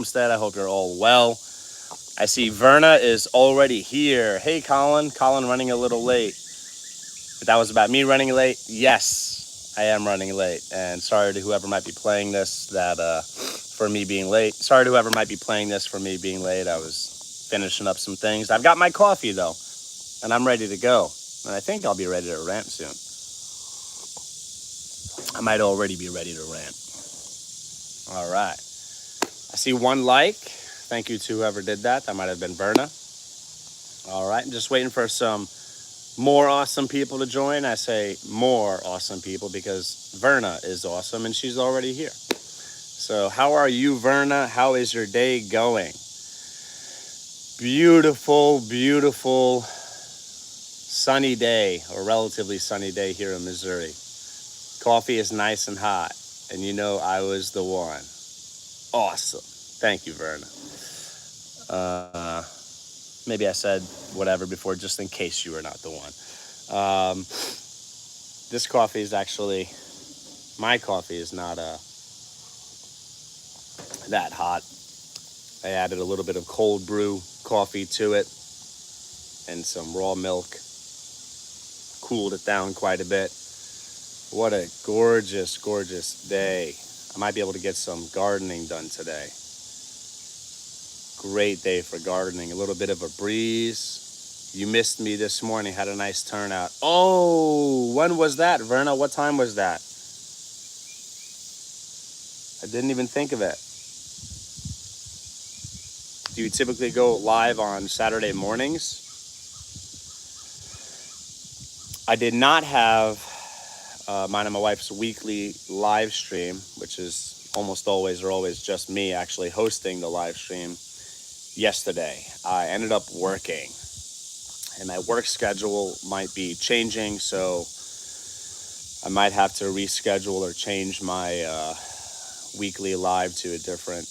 homestead. I hope you're all well. I see Verna is already here. Hey, Colin. Colin running a little late. If that was about me running late, yes, I am running late. And sorry to whoever might be playing this for me being late. Sorry to whoever might be playing this for me being late. I was finishing up some things. I've got my coffee though, and I'm ready to go. And I think I'll be ready to rant soon. I might already be ready to rant. All right. I see one like. Thank you to whoever did that. That might have been Verna. All right. I'm just waiting for some more awesome people to join. I say more awesome people because Verna is awesome and she's already here. So how are you, Verna? How is your day going? Beautiful, beautiful sunny day, or relatively sunny day here in Missouri. Coffee is nice and hot, and you know I was the one. Awesome. Thank you, Verna. Maybe I said whatever before just in case you were not the one. This coffee is actually, my coffee is not that hot. I added a little bit of cold brew coffee to it and some raw milk. Cooled it down quite a bit. What a gorgeous, gorgeous day. I might be able to get some gardening done today. Great day for gardening. A little bit of a breeze. You missed me this morning. Had a nice turnout. Oh, when was that, Verna? What time was that? I didn't even think of it. Do you typically go live on Saturday mornings? I did not have mine and my wife's weekly live stream, which is almost always or always just me actually hosting the live stream yesterday. I ended up working, and my work schedule might be changing, so I might have to reschedule or change my weekly live to a different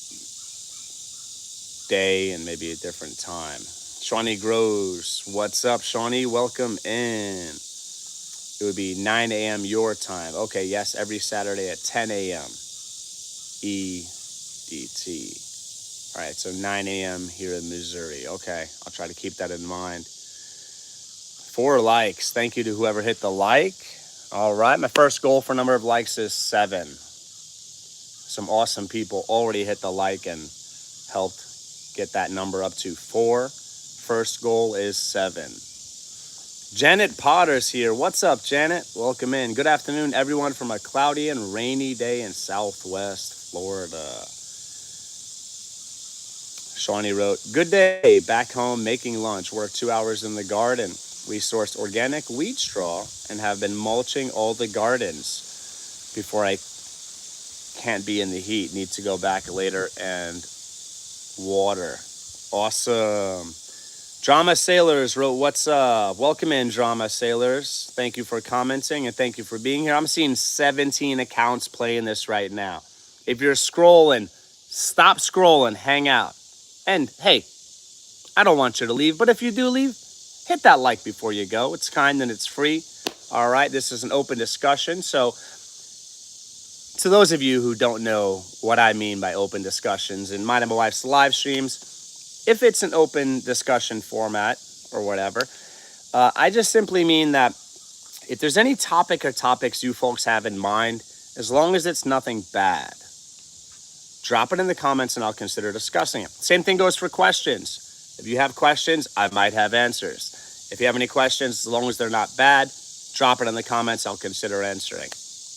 day and maybe a different time. Shawnee Grows, what's up, Shawnee? Welcome in. It would be 9 a.m. your time. Okay, yes, every Saturday at 10 a.m. EDT. All right, so 9 a.m. here in Missouri. Okay, I'll try to keep that in mind. 4 likes. Thank you to whoever hit the like. All right, my first goal for number of likes is 7. Some awesome people already hit the like and helped get that number up to 4. First goal is 7. Janet Potter's here. What's up, Janet? Welcome in. Good afternoon, everyone, from a cloudy and rainy day in Southwest Florida. Shawnee wrote, good day, back home making lunch. Worked 2 hours in the garden. We sourced organic wheat straw and have been mulching all the gardens before I can't be in the heat. Need to go back later and water. Awesome. Drama Sailors wrote, what's up? Welcome in, Drama Sailors. Thank you for commenting and thank you for being here. I'm seeing 17 accounts playing this right now. If you're scrolling, stop scrolling, hang out. And hey, I don't want you to leave, but if you do leave, hit that like before you go. It's kind and it's free. All right, this is an open discussion. So to those of you who don't know what I mean by open discussions, in mine and my wife's live streams, if it's an open discussion format or whatever, I just simply mean that if there's any topic or topics you folks have in mind, as long as it's nothing bad, drop it in the comments and I'll consider discussing it. Same thing goes for questions. If you have questions, I might have answers. If you have any questions, as long as they're not bad, drop it in the comments. I'll consider answering.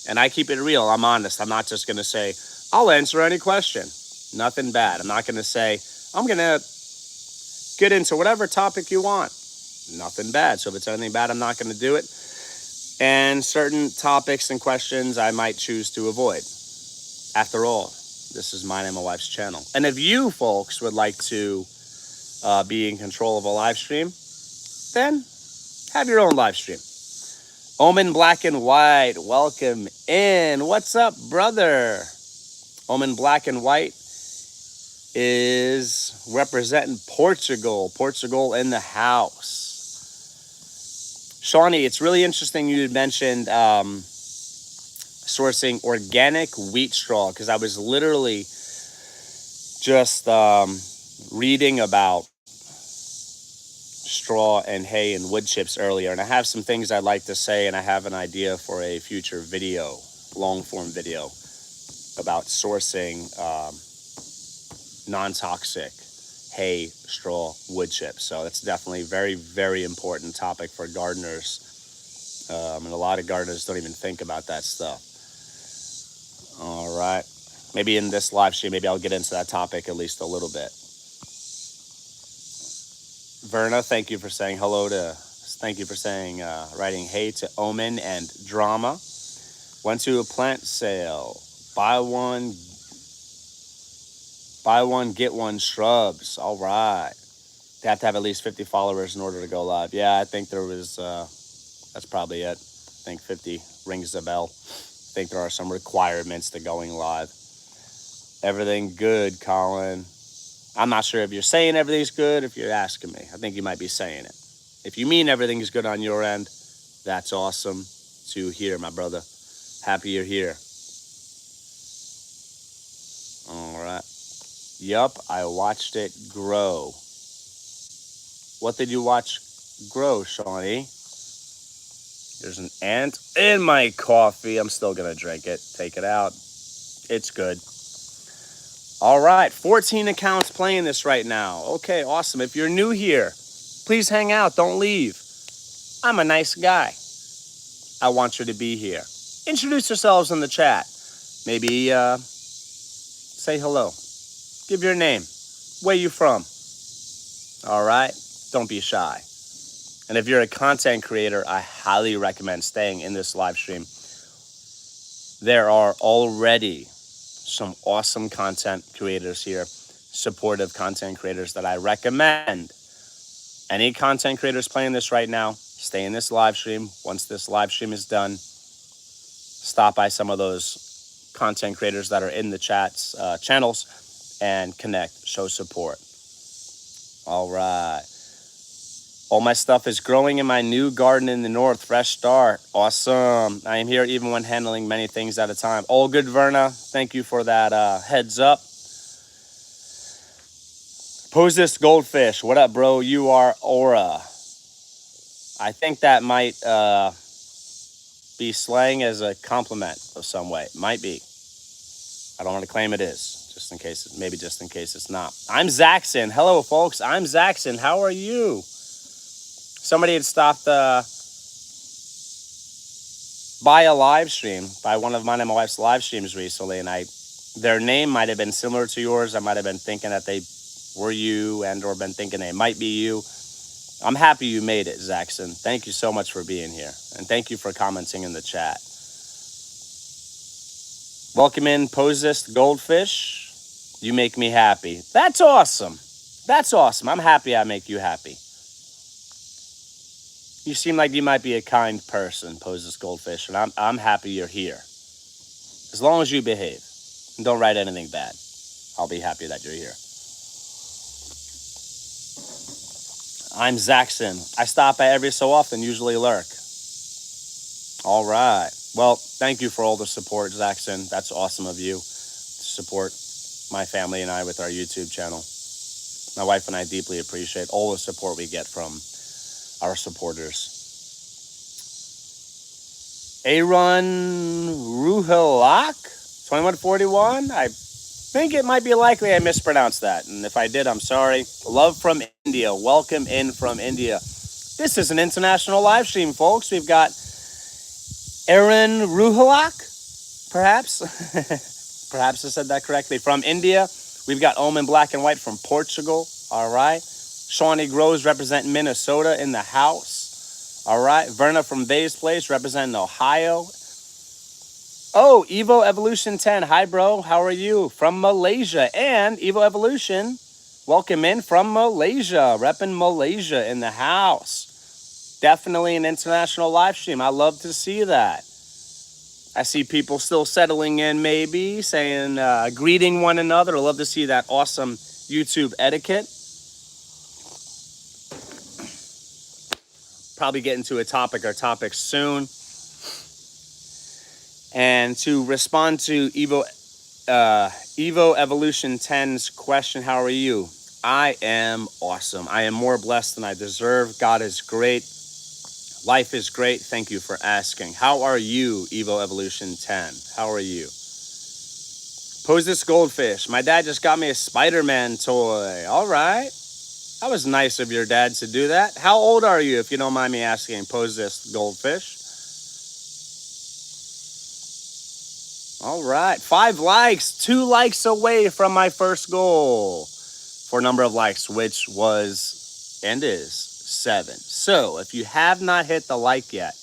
And I keep it real. I'm honest. I'm not just going to say, I'll answer any question. Nothing bad. I'm not going to say, I'm going to get into whatever topic you want. Nothing bad. So if it's anything bad, I'm not going to do it. And certain topics and questions I might choose to avoid. After all, this is mine and my wife's channel. And if you folks would like to be in control of a live stream, then have your own live stream. Omen Black and White, welcome in. What's up, brother? Omen Black and White is representing Portugal. Portugal in the house. Shawnee, it's really interesting you had mentioned sourcing organic wheat straw, because I was literally just reading about straw and hay and wood chips earlier, and I have some things I'd like to say, and I have an idea for a future video, long form video, about sourcing non-toxic hay, straw, wood chips. So that's definitely a very, very important topic for gardeners. And a lot of gardeners don't even think about that stuff. All right. Maybe in this live stream, maybe I'll get into that topic at least a little bit. Verna, thank you for saying hello to, thank you for saying, writing hey to Omen and Drama. Went to a plant sale. Buy one, get one shrubs. All right. They have to have at least 50 followers in order to go live. Yeah, I think there was, that's probably it. I think 50 rings the bell. I think there are some requirements to going live. Everything good, Colin. I'm not sure if you're saying everything's good, if you're asking me. I think you might be saying it. If you mean everything is good on your end, that's awesome to hear, my brother. Happy you're here. All right. Yup, I watched it grow. What did you watch grow, Shawnee? There's an ant in my coffee. I'm still going to drink it. Take it out. It's good. All right. 14 accounts playing this right now. Okay, awesome. If you're new here, please hang out. Don't leave. I'm a nice guy. I want you to be here. Introduce yourselves in the chat. Maybe say hello. Give your name. Where you from? All right. Don't be shy. And if you're a content creator, I highly recommend staying in this live stream. There are already some awesome content creators here, supportive content creators that I recommend. Any content creators playing this right now, stay in this live stream. Once this live stream is done, stop by some of those content creators that are in the chats, channels, and connect, show support. All right. All my stuff is growing in my new garden in the north. Fresh start. Awesome. I am here even when handling many things at a time. All good, Verna. Thank you for that heads up. Pose this goldfish. What up, bro? You are Aura. I think that might be slang as a compliment of some way. Might be. I don't want to claim it is. Just in case, maybe just in case it's not. I'm Zaxxon. Hello, folks. I'm Zaxxon. How are you? Somebody had stopped by a live stream, by one of mine and my wife's live streams recently, and their name might have been similar to yours. I might have been thinking that they were you and or been thinking they might be you. I'm happy you made it, Zaxxon. Thank you so much for being here, and thank you for commenting in the chat. Welcome in, Posist Goldfish. You make me happy. That's awesome. That's awesome. I'm happy I make you happy. You seem like you might be a kind person, Poses Goldfish, and I'm happy you're here. As long as you behave and don't write anything bad, I'll be happy that you're here. I'm Zaxxon. I stop by every so often, usually lurk. All right. Well, thank you for all the support, Zaxxon. That's awesome of you to support my family and I with our YouTube channel. My wife and I deeply appreciate all the support we get from our supporters. Aaron Ruhalak, 2141. I think it might be likely I mispronounced that. And if I did, I'm sorry. Love from India. Welcome in from India. This is an international live stream, folks. We've got Aaron Ruhalak, perhaps. Perhaps I said that correctly. From India. We've got Omen Black and White from Portugal. All right. Shawnee Groves representing Minnesota in the house. All right. Verna from Bay's Place representing Ohio. Oh, Evo Evolution 10. Hi, bro. How are you? From Malaysia. And Evo Evolution, welcome in from Malaysia. Repping Malaysia in the house. Definitely an international live stream. I love to see that. I see people still settling in, maybe, saying, greeting one another. I love to see that awesome YouTube etiquette. Probably get into a topic or topics soon. And to respond to Evo Evo Evolution 10's question, how are you? I am awesome. I am more blessed than I deserve. God is great. Life is great. Thank you for asking. How are you, Evo Evolution 10? How are you? Pose this goldfish. My dad just got me a Spider-Man toy. All right. That was nice of your dad to do that. How old are you, if you don't mind me asking? Pose this goldfish. All right. 5 likes. 2 likes away from my first goal for number of likes, which was and is 7. So if you have not hit the like yet,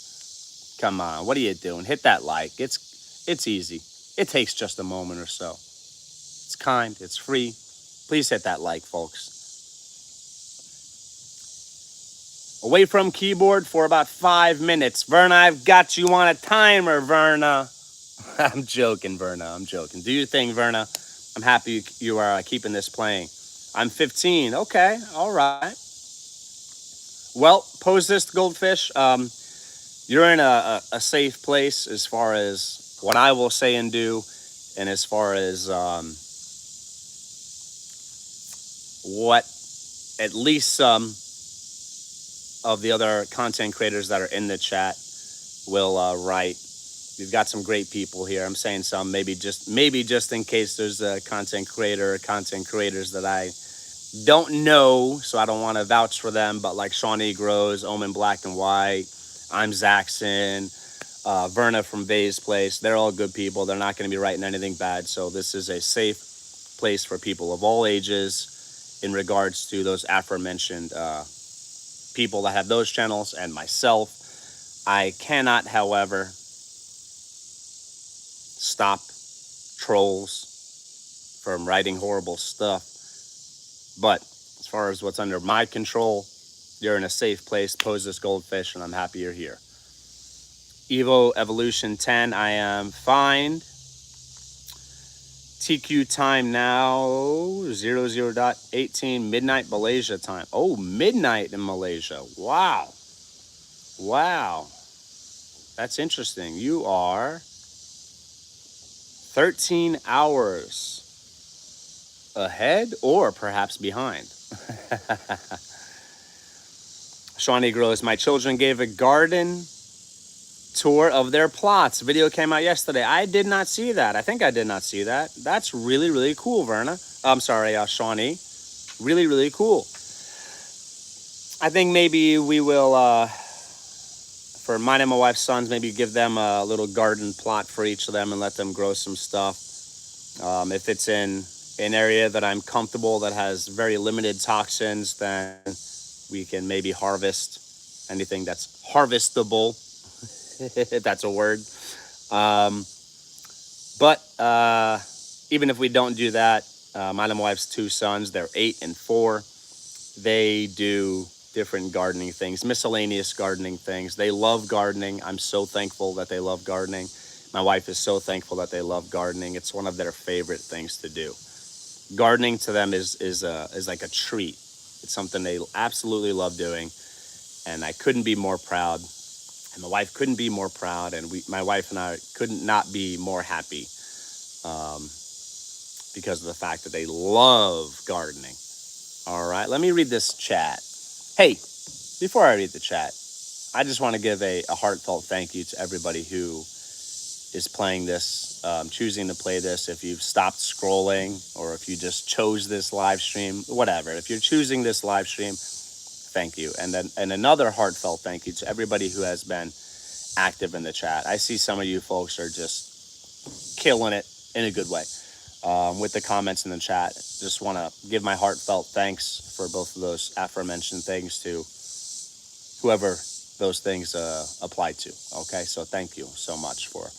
come on. What are you doing? Hit that like. It's easy. It takes just a moment or so. It's kind. It's free. Please hit that like, folks. Away from keyboard for about 5 minutes. Verna, I've got you on a timer, Verna. I'm joking, Verna. I'm joking. Do your thing, Verna. I'm happy you are keeping this playing. I'm 15. Okay. All right. Well, pose this goldfish. You're in a safe place as far as what I will say and do, and as far as what at least some of the other content creators that are in the chat will write. We've got some great people here. I'm saying some, maybe just in case there's a content creator or content creators that I don't know, so I don't want to vouch for them, but like Shawnee Grows, Omen Black and White, I'm Zaxxon, Verna from Vay's Place. They're all good people. They're not going to be writing anything bad, so this is a safe place for people of all ages in regards to those aforementioned people that have those channels and myself. I cannot, however, stop trolls from writing horrible stuff. But as far as what's under my control, you're in a safe place. Pose this goldfish, and I'm happy you're here. Evo Evolution 10, I am fine. TQ time now, 00.18, midnight Malaysia time. Oh, midnight in Malaysia. Wow. Wow. That's interesting. You are 13 hours ahead or perhaps behind. Shawnee Grows, my children gave a garden tour of their plots. Video came out yesterday. I did not see that. I think I did not see that. That's really, really cool, Verna. I'm sorry, Shawnee. Really, really cool. I think maybe we will, for mine and my wife's sons, maybe give them a little garden plot for each of them and let them grow some stuff. If it's in an area that I'm comfortable that has very limited toxins, then we can maybe harvest anything that's harvestable, if that's a word. But even if we don't do that, mine and my wife's 2 sons, they're 8 and 4. They do different gardening things, miscellaneous gardening things. They love gardening. I'm so thankful that they love gardening. My wife is so thankful that they love gardening. It's one of their favorite things to do. Gardening to them is like a treat. It's something they absolutely love doing, and I couldn't be more proud. And my wife couldn't be more proud, and my wife and I couldn't not be more happy because of the fact that they love gardening. All right, let me read this chat. Hey, before I read the chat, I just want to give a heartfelt thank you to everybody who is playing this, choosing to play this. If you've stopped scrolling or if you just chose this live stream, whatever. If you're choosing this live stream, thank you. And another heartfelt thank you to everybody who has been active in the chat. I see some of you folks are just killing it in a good way with the comments in the chat. Just want to give my heartfelt thanks for both of those aforementioned things to whoever those things apply to. Okay, so thank you so much for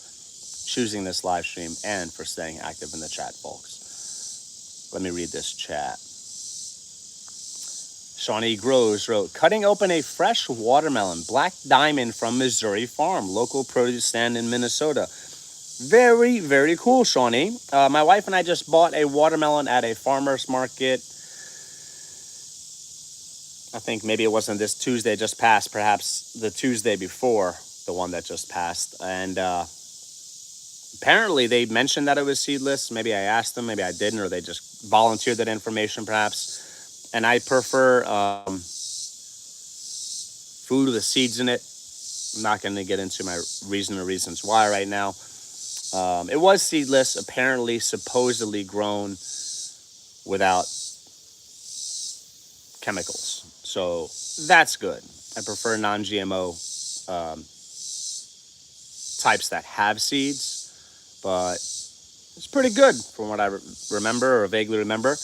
choosing this live stream and for staying active in the chat, folks. Let me read this chat. Shawnee Grows wrote, cutting open a fresh watermelon, Black Diamond from Missouri Farm, local produce stand in Minnesota. Very, very cool, Shawnee. My wife and I just bought a watermelon at a farmer's market. I think maybe it wasn't this Tuesday just passed, perhaps the Tuesday before the one that just passed. And Apparently, they mentioned that it was seedless. Maybe I asked them, maybe I didn't, or they just volunteered that information, perhaps. And I prefer food with seeds in it. I'm not going to get into my reasons why right now. It was seedless, apparently, supposedly grown without chemicals. So that's good. I prefer non-GMO types that have seeds, but it's pretty good from what I remember or vaguely remember.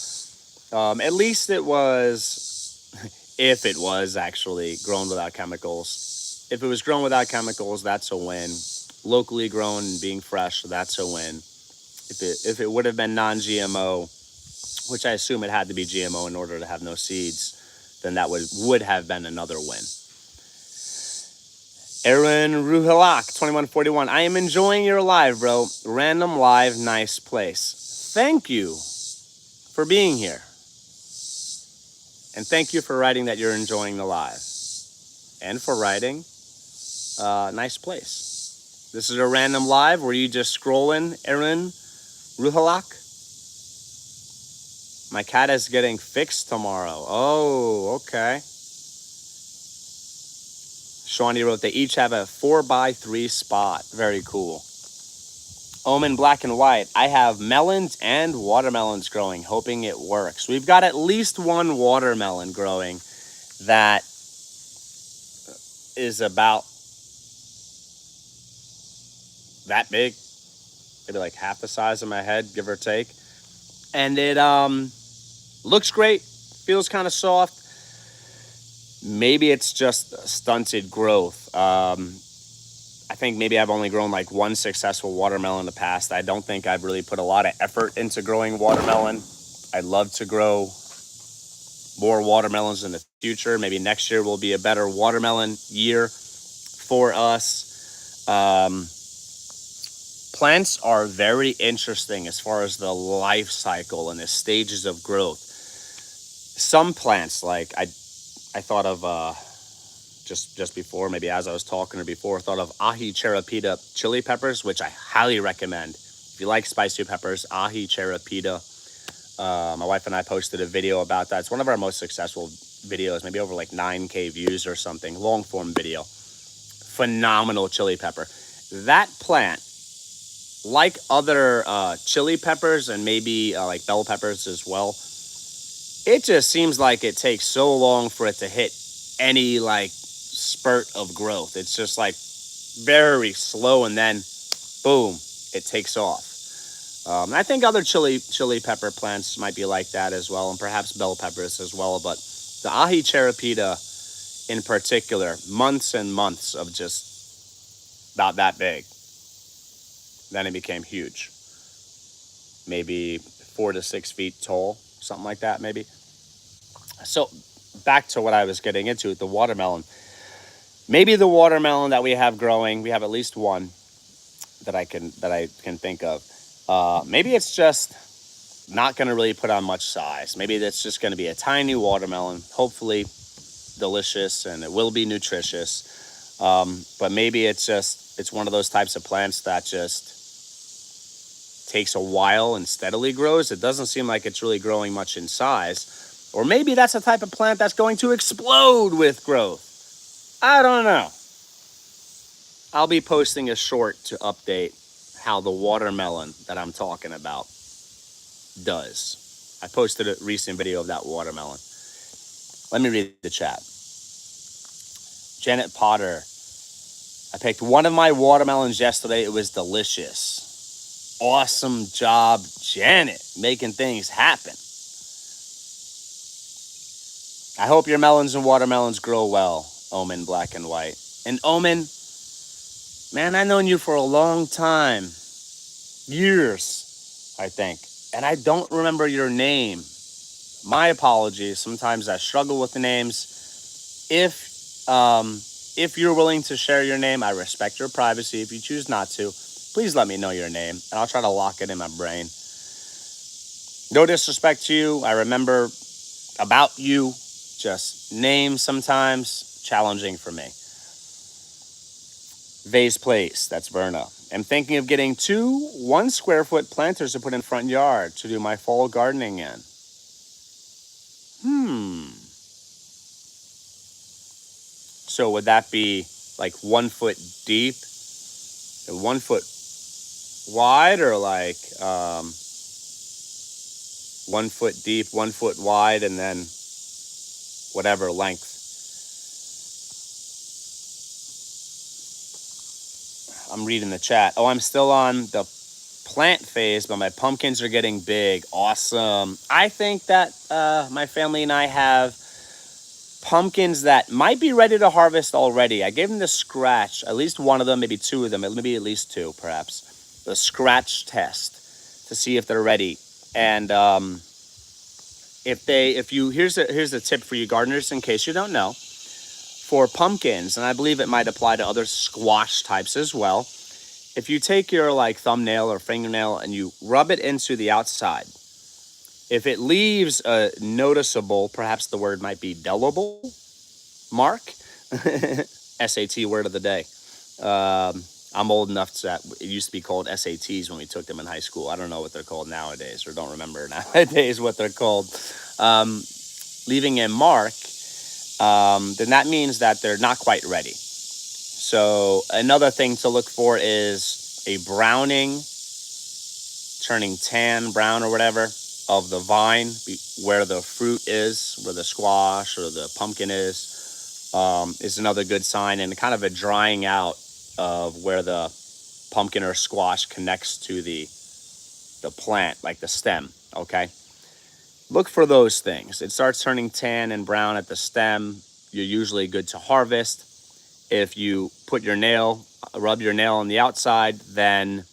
At least it was, if it was actually grown without chemicals. If it was grown without chemicals, that's a win. Locally grown and being fresh, that's a win. If it would have been non-GMO, which I assume it had to be GMO in order to have no seeds, then that would have been another win. Aaron Ruhalak, 2141. I am enjoying your live, bro. Random live, nice place. Thank you for being here. And thank you for writing that you're enjoying the live. And for writing, nice place. This is a random live. Were you just scrolling, Aaron Ruhalak? My cat is getting fixed tomorrow. Oh, okay. Shawnee wrote, they each have a 4x3 spot. Very cool. Omen Black and White. I have melons and watermelons growing, hoping it works. We've got at least one watermelon growing that is about that big. Maybe like half the size of my head, give or take. And it looks great. Feels kind of soft. Maybe it's just stunted growth. I think maybe I've only grown like one successful watermelon in the past. I don't think I've really put a lot of effort into growing watermelon. I'd love to grow more watermelons in the future. Maybe next year will be a better watermelon year for us. Plants are very interesting as far as the life cycle and the stages of growth. Some plants, like I thought of just before, maybe as I was talking or before, I thought of ahi cherapita chili peppers, which I highly recommend. If you like spicy peppers, ahi cherapita. My wife and I posted a video about that. It's one of our most successful videos, maybe over like 9K views or something, long form video. Phenomenal chili pepper. That plant, like other chili peppers and maybe like bell peppers as well, it just seems like it takes so long for it to hit any like spurt of growth. It's just like very slow, and then boom, it takes off. I think other chili pepper plants might be like that as well, and perhaps bell peppers as well. But the ahi cherapita in particular, months and months of just about that big. Then it became huge. Maybe 4 to 6 feet tall, something like that, maybe. So back to what I was getting into, the watermelon. Maybe the watermelon that we have growing, we have at least one that I can think of. Maybe it's just not going to really put on much size. Maybe it's just going to be a tiny watermelon, hopefully delicious, and it will be nutritious. But maybe it's one of those types of plants that just takes a while and steadily grows. It doesn't seem like it's really growing much in size. Or maybe that's a type of plant that's going to explode with growth. I don't know. I'll be posting a short to update how the watermelon that I'm talking about does. I posted a recent video of that watermelon. Let me read the chat. Janet Potter. I picked one of my watermelons yesterday. It was delicious. Awesome job, Janet, making things happen. I hope your melons and watermelons grow well, Omen Black and White. And Omen, man, I've known you for a long time. Years, I think. And I don't remember your name. My apologies. Sometimes I struggle with the names. If you're willing to share your name, I respect your privacy. If you choose not to, please let me know your name, and I'll try to lock it in my brain. No disrespect to you. I remember about you. Just names sometimes challenging for me. Vase Place, that's Verna. I'm thinking of getting 2 1 square foot planters to put in front yard to do my fall gardening in. So would that be like 1 foot deep, 1 foot wide, or like 1 foot deep, 1 foot wide, and then whatever length? I'm reading the chat. Oh, I'm still on the plant phase, but my pumpkins are getting big. Awesome. I think that my family and I have pumpkins that might be ready to harvest already. I gave them the scratch, at least one of them, maybe 2 of them, maybe at least 2, perhaps, the scratch test to see if they're ready. And here's a tip for you gardeners in case you don't know. For pumpkins, and I believe it might apply to other squash types as well. If you take your like thumbnail or fingernail and you rub it into the outside, if it leaves a noticeable, perhaps the word might be delible, mark, SAT word of the day. I'm old enough that it used to be called SATs when we took them in high school. I don't know what they're called nowadays, or don't remember nowadays what they're called. Leaving a mark, then that means that they're not quite ready. So another thing to look for is a browning, turning tan, brown, or whatever, of the vine, where the fruit is, where the squash or the pumpkin is another good sign, and kind of a drying out of where the pumpkin or squash connects to the plant, like the stem, okay? Look for those things. It starts turning tan and brown at the stem, you're usually good to harvest. If you rub your nail on the outside, then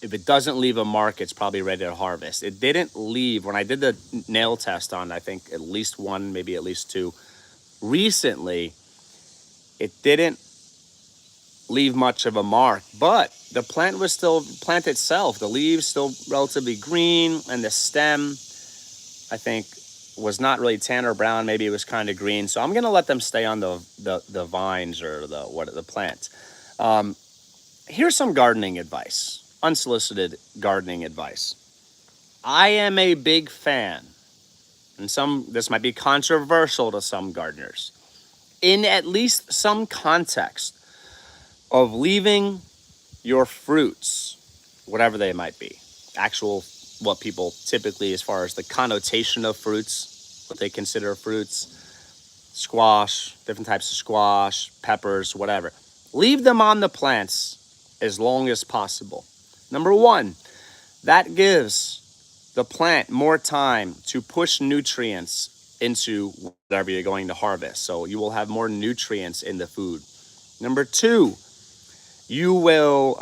if it doesn't leave a mark, it's probably ready to harvest. It didn't leave, when I did the nail test on, I think at least 1, maybe at least 2, recently, it didn't leave much of a mark, but the plant itself, the leaves still relatively green, and the stem, I think, was not really tan or brown. Maybe it was kind of green. So I'm going to let them stay on the vines or the plant. Here's some gardening advice, unsolicited gardening advice. I am a big fan, and this might be controversial to some gardeners, in at least some context, of leaving your fruits, whatever they might be, what people typically, as far as the connotation of fruits, what they consider fruits, squash, different types of squash, peppers, whatever. Leave them on the plants as long as possible. Number 1, that gives the plant more time to push nutrients into whatever you're going to harvest. So you will have more nutrients in the food. Number 2, you will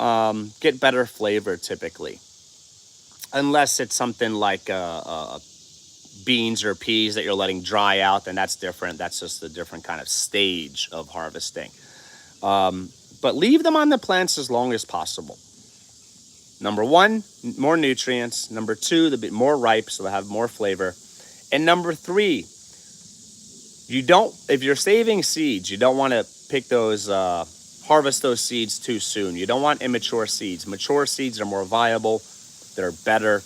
get better flavor typically. Unless it's something like beans or peas that you're letting dry out, then that's different. That's just a different kind of stage of harvesting. But leave them on the plants as long as possible. Number 1, more nutrients. Number 2, they'll be more ripe, so they'll have more flavor. And number 3, if you're saving seeds, you don't want to pick those, harvest those seeds too soon. You don't want immature seeds. Mature seeds are more viable. They're better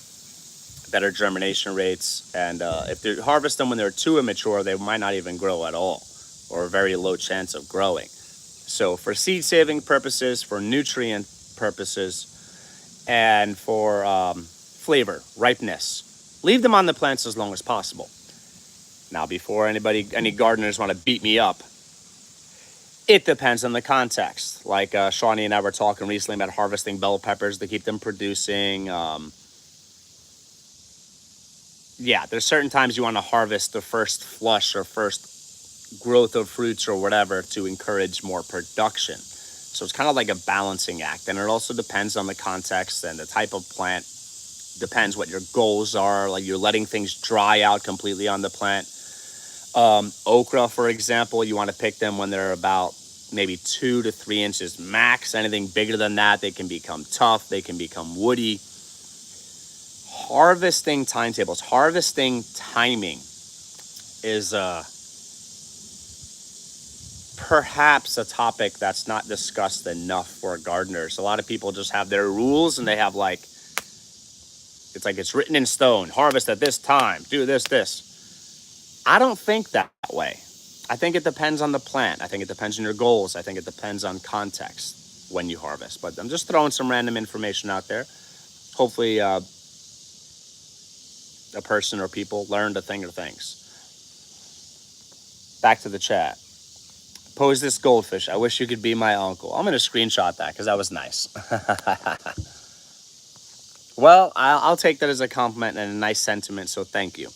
germination rates, and if you harvest them when they're too immature, they might not even grow at all, or a very low chance of growing. So for seed saving purposes, for nutrient purposes, and for flavor, ripeness, leave them on the plants as long as possible. Now, before any gardeners want to beat me up, it depends on the context. Like Shawnee and I were talking recently about harvesting bell peppers to keep them producing. There's certain times you want to harvest the first flush or first growth of fruits or whatever to encourage more production. So it's kind of like a balancing act. And it also depends on the context and the type of plant. Depends what your goals are. Like you're letting things dry out completely on the plant. Okra, for example, you want to pick them when they're about maybe 2 to 3 inches max. Anything bigger than that, they can become tough. They can become woody. Harvesting timetables, harvesting timing is perhaps a topic that's not discussed enough for gardeners. A lot of people just have their rules and they have like, it's like it's written in stone, harvest at this time, do this. I don't think that way. I think it depends on the plant. I think it depends on your goals. I think it depends on context when you harvest. But I'm just throwing some random information out there. Hopefully, a person or people learned a thing or things. Back to the chat. Pose this goldfish. I wish you could be my uncle. I'm going to screenshot that because that was nice. Well, I'll take that as a compliment and a nice sentiment, so thank you.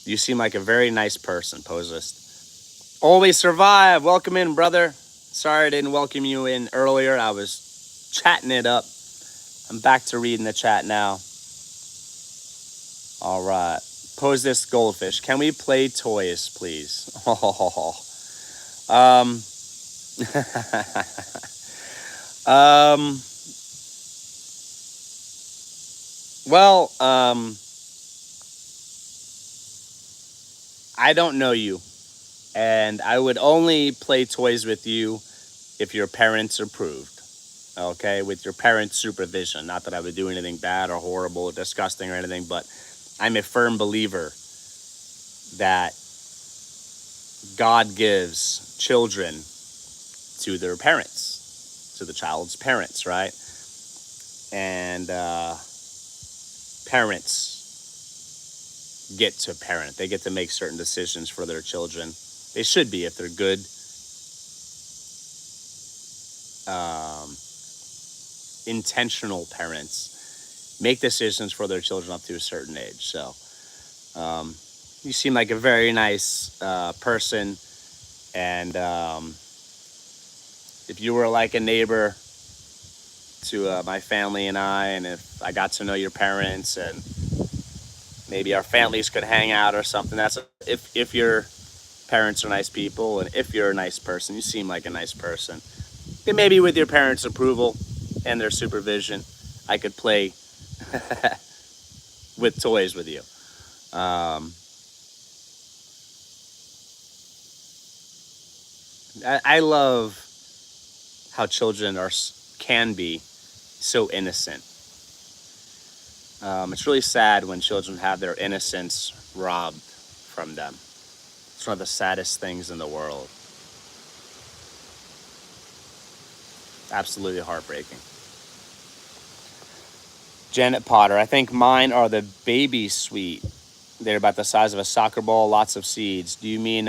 You seem like a very nice person, Posist. Always survive. Welcome in, brother. Sorry I didn't welcome you in earlier. I was chatting it up. I'm back to reading the chat now. All right. Pose this goldfish. Can we play toys, please? Well, I don't know you, and I would only play toys with you if your parents approved, okay, with your parents' supervision. Not that I would do anything bad or horrible or disgusting or anything, but I'm a firm believer that God gives children to their parents, to the child's parents, right? And parents get to parent. They get to make certain decisions for their children. They should be, if they're good, intentional parents, make decisions for their children up to a certain age. So you seem like a very nice person. And if you were like a neighbor to my family and and if I got to know your parents and maybe our families could hang out or something, that's if your parents are nice people and if you're a nice person, you seem like a nice person, then maybe with your parents' approval and their supervision, I could play with toys with you. I love how children can be so innocent. It's really sad when children have their innocence robbed from them. It's one of the saddest things in the world. Absolutely heartbreaking. Janet Potter, I think mine are the baby sweet. They're about the size of a soccer ball, lots of seeds. Do you mean,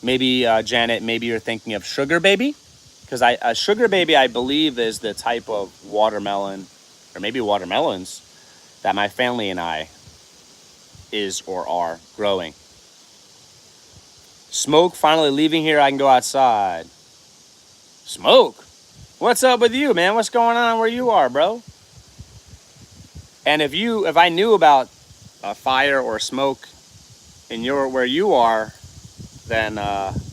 maybe, Janet, maybe you're thinking of sugar baby? Because a sugar baby, I believe, is the type of watermelon, or maybe watermelons, that my family and I is or are growing. Smoke, finally leaving here, I can go outside. Smoke? What's up with you, man? What's going on where you are, bro? And if I knew about a fire or smoke in where you are, then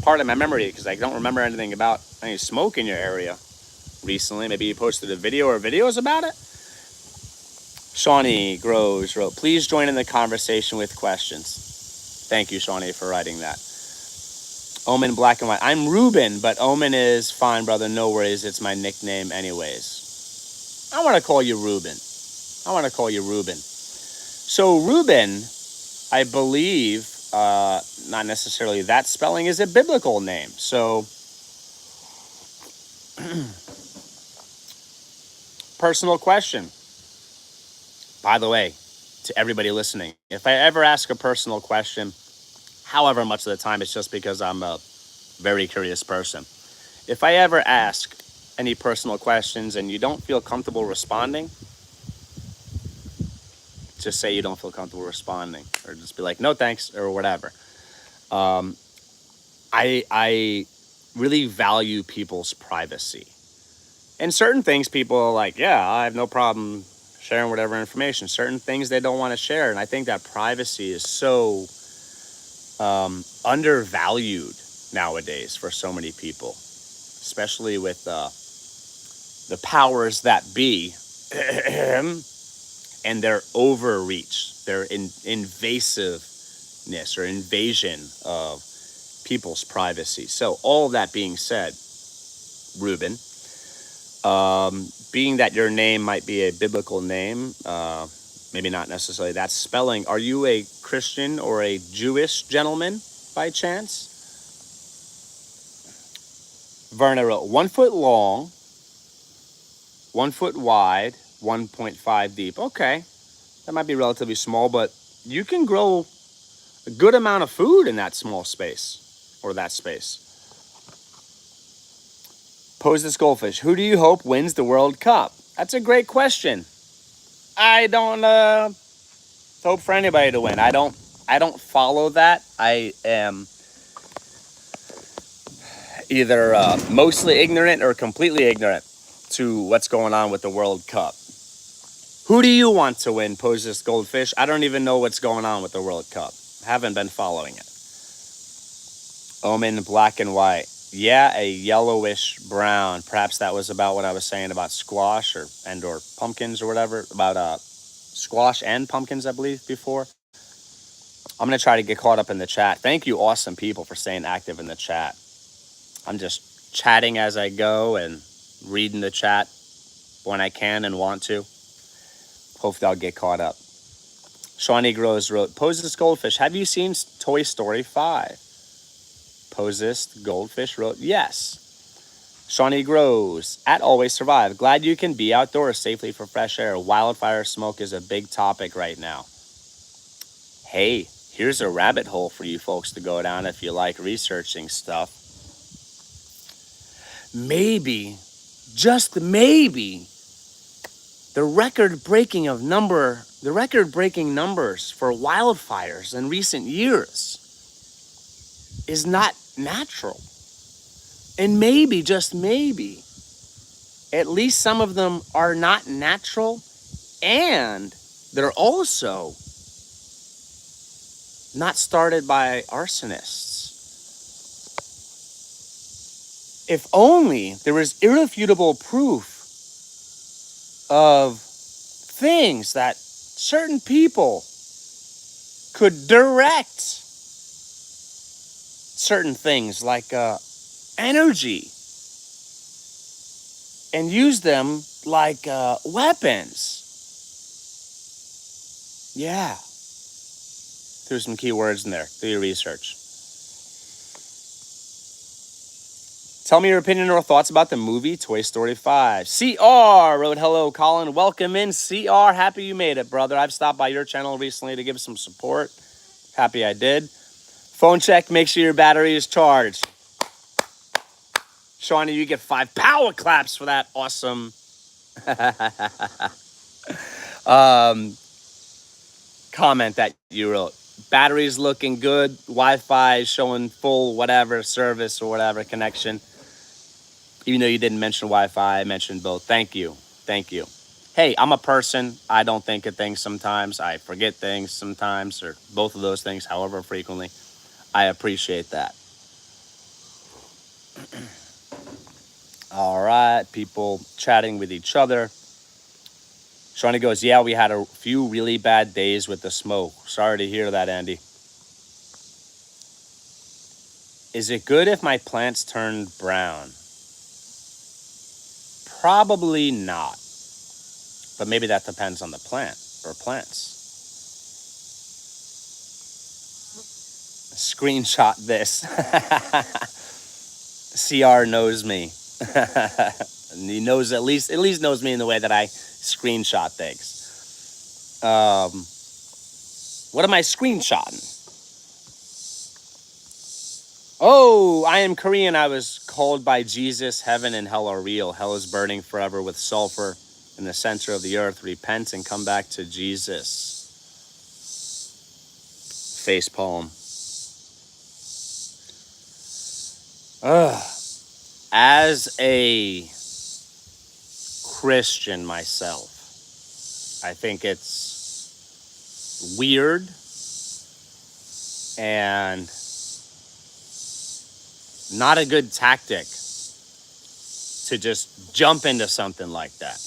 part of my memory, because I don't remember anything about any smoke in your area recently. Maybe you posted a video or videos about it. Shawnee Groves wrote, please join in the conversation with questions. Thank you, Shawnee, for writing that. Omen Black and White. I'm Ruben, but Omen is fine, brother. No worries. It's my nickname anyways. I want to call you Ruben. So Ruben, I believe, not necessarily that spelling, is a biblical name. So personal question. By the way, to everybody listening, if I ever ask a personal question, however much of the time it's just because I'm a very curious person. If I ever ask any personal questions and you don't feel comfortable responding, just say you don't feel comfortable responding, or just be like, no thanks, or whatever. I really value people's privacy. And certain things people are like, yeah, I have no problem sharing whatever information. Certain things they don't want to share. And I think that privacy is so undervalued nowadays for so many people, especially with the powers that be and their overreach, their invasive or invasion of people's privacy. So, all that being said, Ruben, being that your name might be a biblical name, maybe not necessarily that spelling, are you a Christian or a Jewish gentleman by chance? Verna wrote 1 foot long, 1 foot wide, 1.5 deep. Okay, that might be relatively small, but you can grow a good amount of food in that small space or that space. Pose this goldfish. Who do you hope wins the World Cup? That's a great question. I don't hope for anybody to win. I don't follow that. I am either mostly ignorant or completely ignorant to what's going on with the World Cup. Who do you want to win? Pose this goldfish. I don't even know what's going on with the World Cup. Haven't been following it. Omen, black and white. Yeah, a yellowish brown. Perhaps that was about what I was saying about squash or pumpkins or whatever. About squash and pumpkins, I believe, before. I'm going to try to get caught up in the chat. Thank you, awesome people, for staying active in the chat. I'm just chatting as I go and reading the chat when I can and want to. Hopefully I'll get caught up. Shawnee Grows wrote, Pose this goldfish. Have you seen Toy Story 5? Pose this goldfish wrote, yes. Shawnee Grows, at Always Survive. Glad you can be outdoors safely for fresh air. Wildfire smoke is a big topic right now. Hey, here's a rabbit hole for you folks to go down if you like researching stuff. Maybe, just maybe, the record-breaking numbers for wildfires in recent years is not natural. And maybe, just maybe, at least some of them are not natural, and they're also not started by arsonists. If only there was irrefutable proof of things that certain people could direct certain things like energy and use them like weapons. Yeah. Threw some keywords in there. Do your research. Tell me your opinion or thoughts about the movie Toy Story 5. CR wrote, hello, Colin. Welcome in, CR. Happy you made it, brother. I've stopped by your channel recently to give some support. Happy I did. Phone check. Make sure your battery is charged. Shawnee, you get 5 power claps for that awesome comment that you wrote. Battery's looking good. Wi-Fi is showing full whatever service or whatever connection. Even though you didn't mention Wi-Fi, I mentioned both. Thank you. Thank you. Hey, I'm a person. I don't think of things sometimes. I forget things sometimes, or both of those things, however frequently. I appreciate that. All right, people chatting with each other. Shawnee goes, yeah, we had a few really bad days with the smoke. Sorry to hear that, Andy. Is it good if my plants turn brown? Probably not. But maybe that depends on the plant or plants. Screenshot this. CR knows me. And he knows at least knows me in the way that I screenshot things. What am I screenshotting? Oh, I am Korean. I was called by Jesus. Heaven and hell are real. Hell is burning forever with sulfur in the center of the earth. Repent and come back to Jesus. Face palm. As a Christian myself, I think it's weird and not a good tactic to just jump into something like that.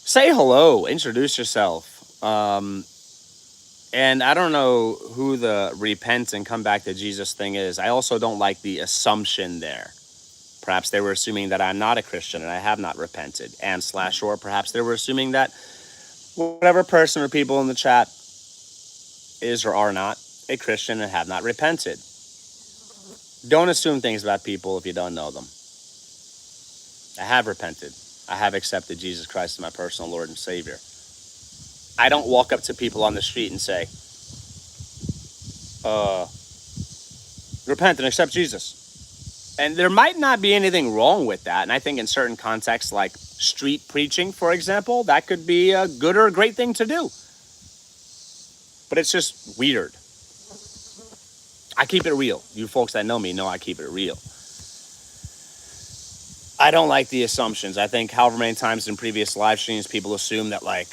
Say hello, introduce yourself. And I don't know who the repent and come back to Jesus thing is. I also don't like the assumption there. Perhaps they were assuming that I'm not a Christian and I have not repented. And slash or perhaps they were assuming that whatever person or people in the chat is or are not a Christian and have not repented. Don't assume things about people if you don't know them. I have repented. I have accepted Jesus Christ as my personal Lord and Savior. I don't walk up to people on the street and say, repent and accept Jesus. And there might not be anything wrong with that. And I think in certain contexts, like street preaching, for example, that could be a good or a great thing to do. But it's just weird. I keep it real. You folks that know me know I keep it real. I don't like the assumptions. I think however many times in previous live streams, people assume that, like,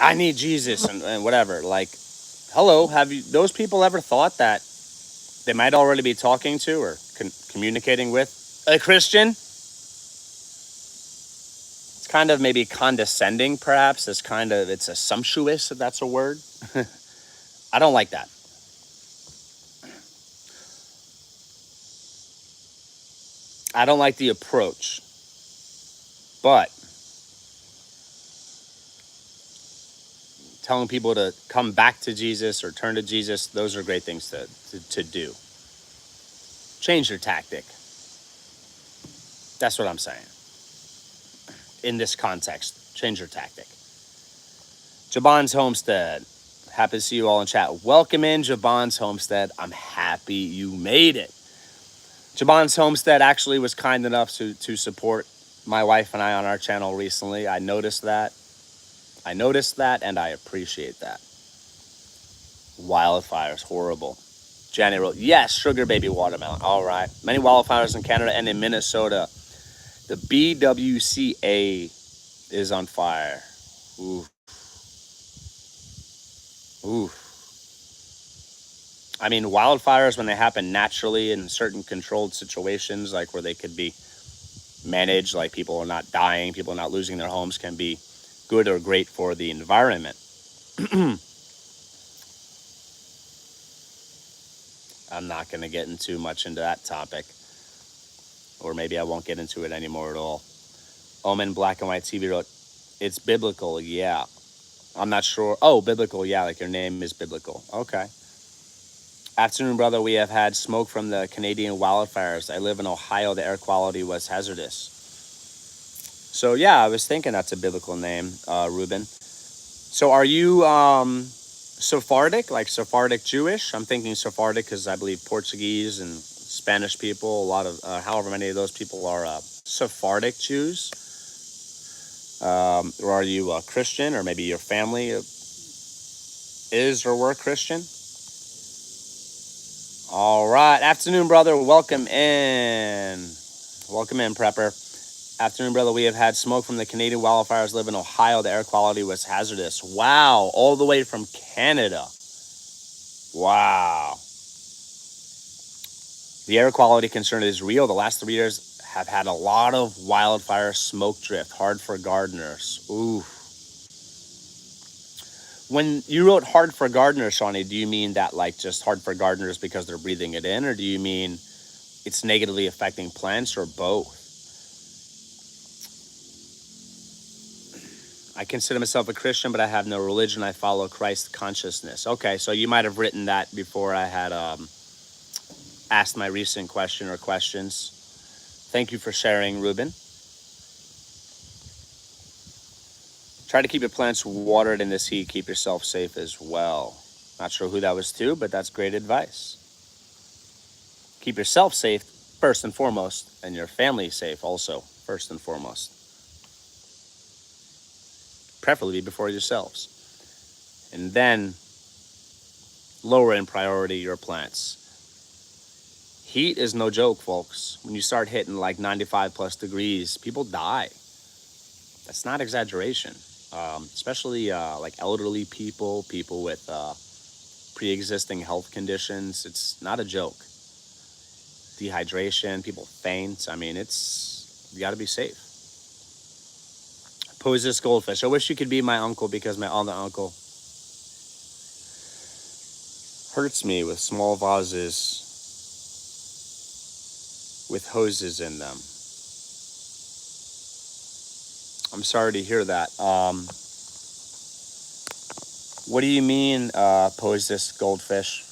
I need Jesus and whatever. Like, hello, have you those people ever thought that they might already be talking to or communicating with a Christian? It's kind of maybe condescending, perhaps. It's assumptuous, if that's a word. I don't like that. I don't like the approach. But telling people to come back to Jesus or turn to Jesus, those are great things to do. Change your tactic. That's what I'm saying. In this context, change your tactic. Jabon's Homestead. Happy to see you all in chat. Welcome in, Jabon's Homestead. I'm happy you made it. Jabon's Homestead actually was kind enough to support my wife and I on our channel recently. I noticed that and I appreciate that. Wildfires, horrible. Janet wrote, yes, sugar baby watermelon. All right. Many wildfires in Canada and in Minnesota. The BWCA is on fire. Oof. Oof. I mean, wildfires, when they happen naturally in certain controlled situations, like where they could be managed, like people are not dying, people are not losing their homes, can be good or great for the environment. I'm not going to get into much into that topic. Or maybe I won't get into it anymore at all. Omen Black and White TV wrote, it's biblical, yeah. I'm not sure. Oh, biblical, yeah, like your name is biblical. Okay. Afternoon, brother. We have had smoke from the Canadian wildfires. I live in Ohio. The air quality was hazardous. So, yeah, I was thinking that's a biblical name, Ruben. So are you Sephardic, like Sephardic Jewish? I'm thinking Sephardic because I believe Portuguese and Spanish people, a lot of, however many of those people are Sephardic Jews. Or are you a Christian, or maybe your family is or were Christian? All right. Afternoon, brother. Welcome in. Welcome in, prepper. Afternoon, brother. We have had smoke from the Canadian wildfires. Live in Ohio. The air quality was hazardous. Wow. All the way from Canada. Wow. The air quality concern is real. The last 3 years have had a lot of wildfire smoke drift. Hard for gardeners. Ooh. When you wrote hard for gardeners, Shawnee, do you mean that like just hard for gardeners because they're breathing it in? Or do you mean it's negatively affecting plants, or both? I consider myself a Christian, but I have no religion. I follow Christ consciousness. Okay, so you might have written that before I had asked my recent question or questions. Thank you for sharing, Ruben. Try to keep your plants watered in this heat. Keep yourself safe as well. Not sure who that was to, but that's great advice. Keep yourself safe first and foremost, and your family safe also first and foremost. Preferably before yourselves. And then lower in priority your plants. Heat is no joke, folks. When you start hitting like 95 plus degrees, people die. That's not exaggeration. Especially like elderly people, people with pre-existing health conditions. It's not a joke. Dehydration, people faint. I mean, you got to be safe. Pose this goldfish. I wish you could be my uncle because my other uncle hurts me with small vases with hoses in them. I'm sorry to hear that. What do you mean, pose this goldfish?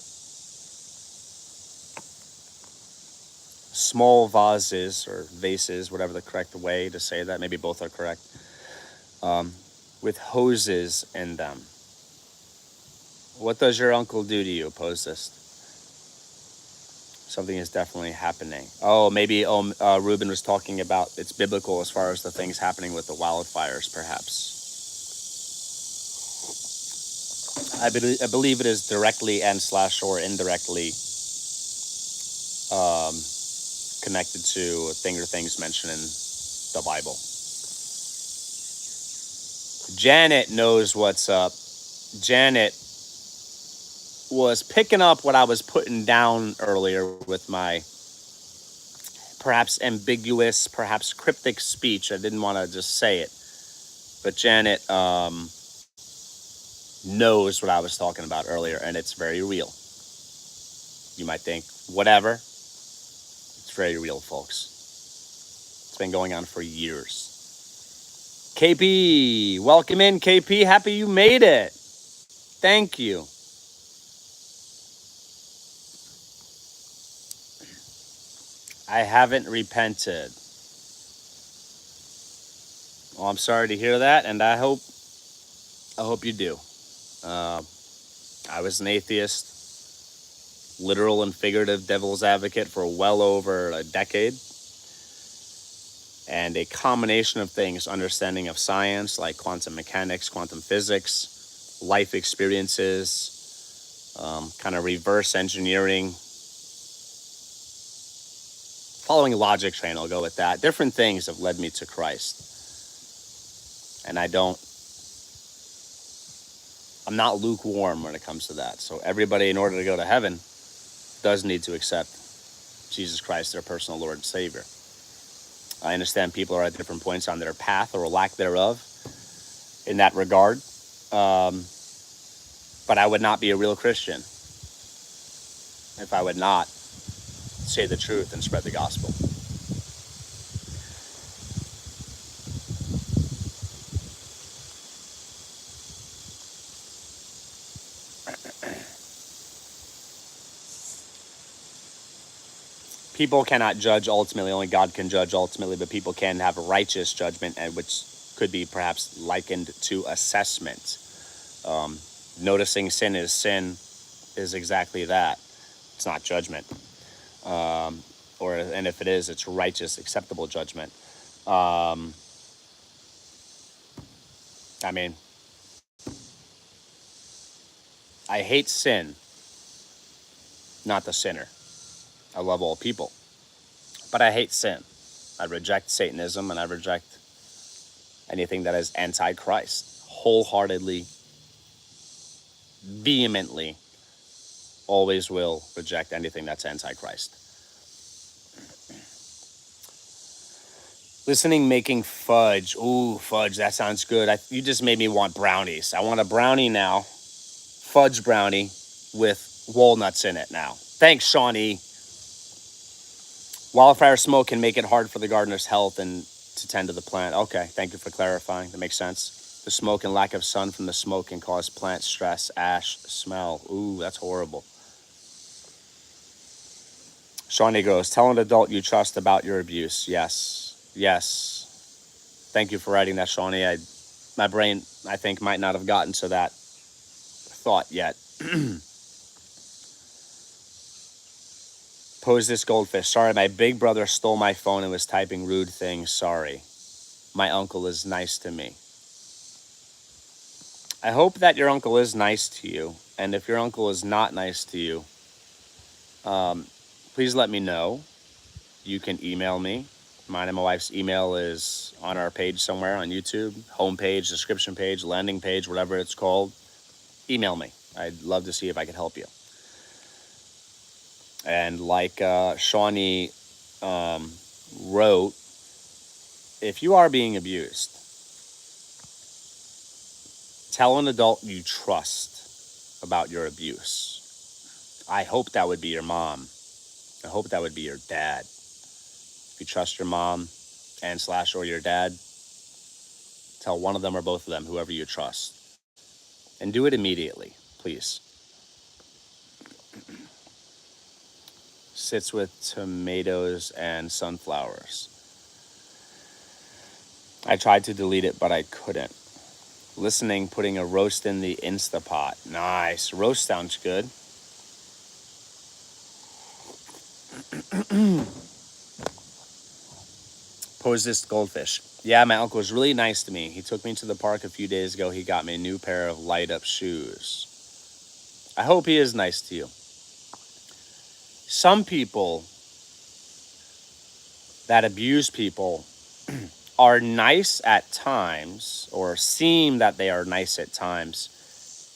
Small vases or vases, whatever the correct way to say that. Maybe both are correct. With hoses in them. What does your uncle do to you, pose this? Something is definitely happening. Oh, maybe Ruben was talking about it's biblical as far as the things happening with the wildfires, perhaps. I believe it is directly and slash or indirectly connected to a thing or things mentioned in the Bible. Janet knows what's up. Janet was picking up what I was putting down earlier with my perhaps ambiguous, perhaps cryptic speech. I didn't want to just say it. But Janet knows what I was talking about earlier, and it's very real. You might think, whatever. It's very real, folks. It's been going on for years. KP, welcome in, KP. Happy you made it. Thank you. I haven't repented. Well, I'm sorry to hear that, and I hope you do. I was an atheist, literal and figurative devil's advocate for well over a decade. And a combination of things, understanding of science like quantum mechanics, quantum physics, life experiences, kind of reverse engineering, following a logic train, I'll go with that. Different things have led me to Christ. And I'm not lukewarm when it comes to that. So everybody, in order to go to heaven, does need to accept Jesus Christ, their personal Lord and Savior. I understand people are at different points on their path or lack thereof in that regard. But I would not be a real Christian if I would not say the truth and spread the gospel. People cannot judge ultimately, only God can judge ultimately, but people can have a righteous judgment, and which could be perhaps likened to assessment. Noticing sin is exactly that. It's not judgment. And if it is, it's righteous, acceptable judgment. I mean, I hate sin, not the sinner. I love all people, but I hate sin. I reject Satanism, and I reject anything that is anti-Christ wholeheartedly, vehemently. Always will reject anything that's anti-Christ. Listening, making fudge. Ooh, fudge, that sounds good. You just made me want brownies. I want a brownie now. Fudge brownie with walnuts in it now. Thanks, Shawnee. Wildfire smoke can make it hard for the gardener's health and to tend to the plant. Okay, thank you for clarifying. That makes sense. The smoke and lack of sun from the smoke can cause plant stress, ash, smell. Ooh, that's horrible. Shawnee goes, tell an adult you trust about your abuse. Yes. Thank you for writing that, Shawnee. My brain, I think, might not have gotten to that thought yet. Pose this goldfish. Sorry, my big brother stole my phone and was typing rude things. Sorry. My uncle is nice to me. I hope that your uncle is nice to you. And if your uncle is not nice to you, please let me know. You can email me. Mine and my wife's email is on our page somewhere on YouTube. Homepage, description page, landing page, whatever it's called. Email me. I'd love to see if I could help you. And like Shawnee wrote, if you are being abused, tell an adult you trust about your abuse. I hope that would be your mom. I hope that would be your dad. If you trust your mom and slash or your dad, tell one of them or both of them, whoever you trust. And do it immediately, please. Sits with tomatoes and sunflowers. I tried to delete it, but I couldn't. Listening, putting a roast in the Instapot. Nice. Roast sounds good. Pose this goldfish. Yeah, my uncle was really nice to me. He took me to the park a few days ago. He got me a new pair of light up shoes. I hope he is nice to you. Some people that abuse people are nice at times, or seem that they are nice at times.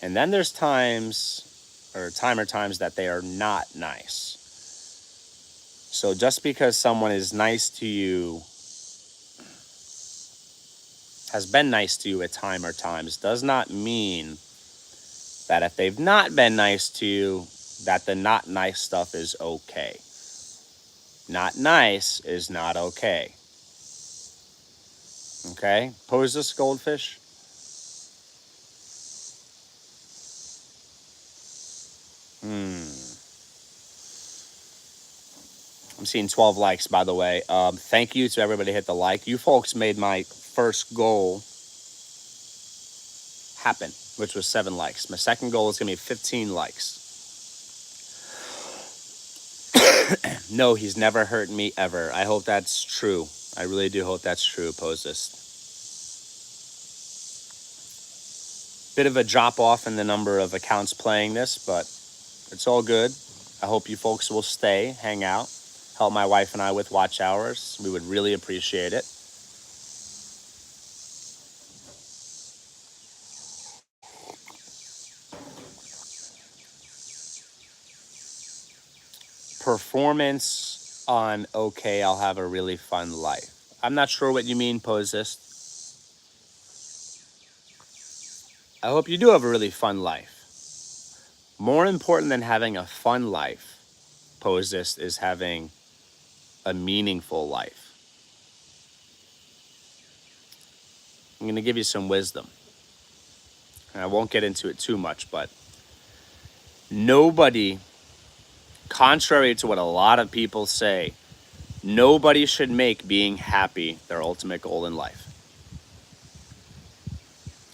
And then there's times that they are not nice. So just because someone is nice to you, has been nice to you at times, does not mean that if they've not been nice to you, that the not nice stuff is okay. Not nice is not okay. Okay? Pose this goldfish. I'm seeing 12 likes, by the way. Thank you to everybody who hit the like. You folks made my first goal happen, which was 7 likes. My second goal is going to be 15 likes. No, he's never hurt me ever. I hope that's true. I really do hope that's true, Pose this. Bit of a drop off in the number of accounts playing this, but it's all good. I hope you folks will stay, hang out, help my wife and I with watch hours. We would really appreciate it. Performance on okay, I'll have a really fun life. I'm not sure what you mean, Posist. I hope you do have a really fun life. More important than having a fun life, Posist, is having a meaningful life. I'm going to give you some wisdom. And I won't get into it too much, but nobody, contrary to what a lot of people say, nobody should make being happy their ultimate goal in life.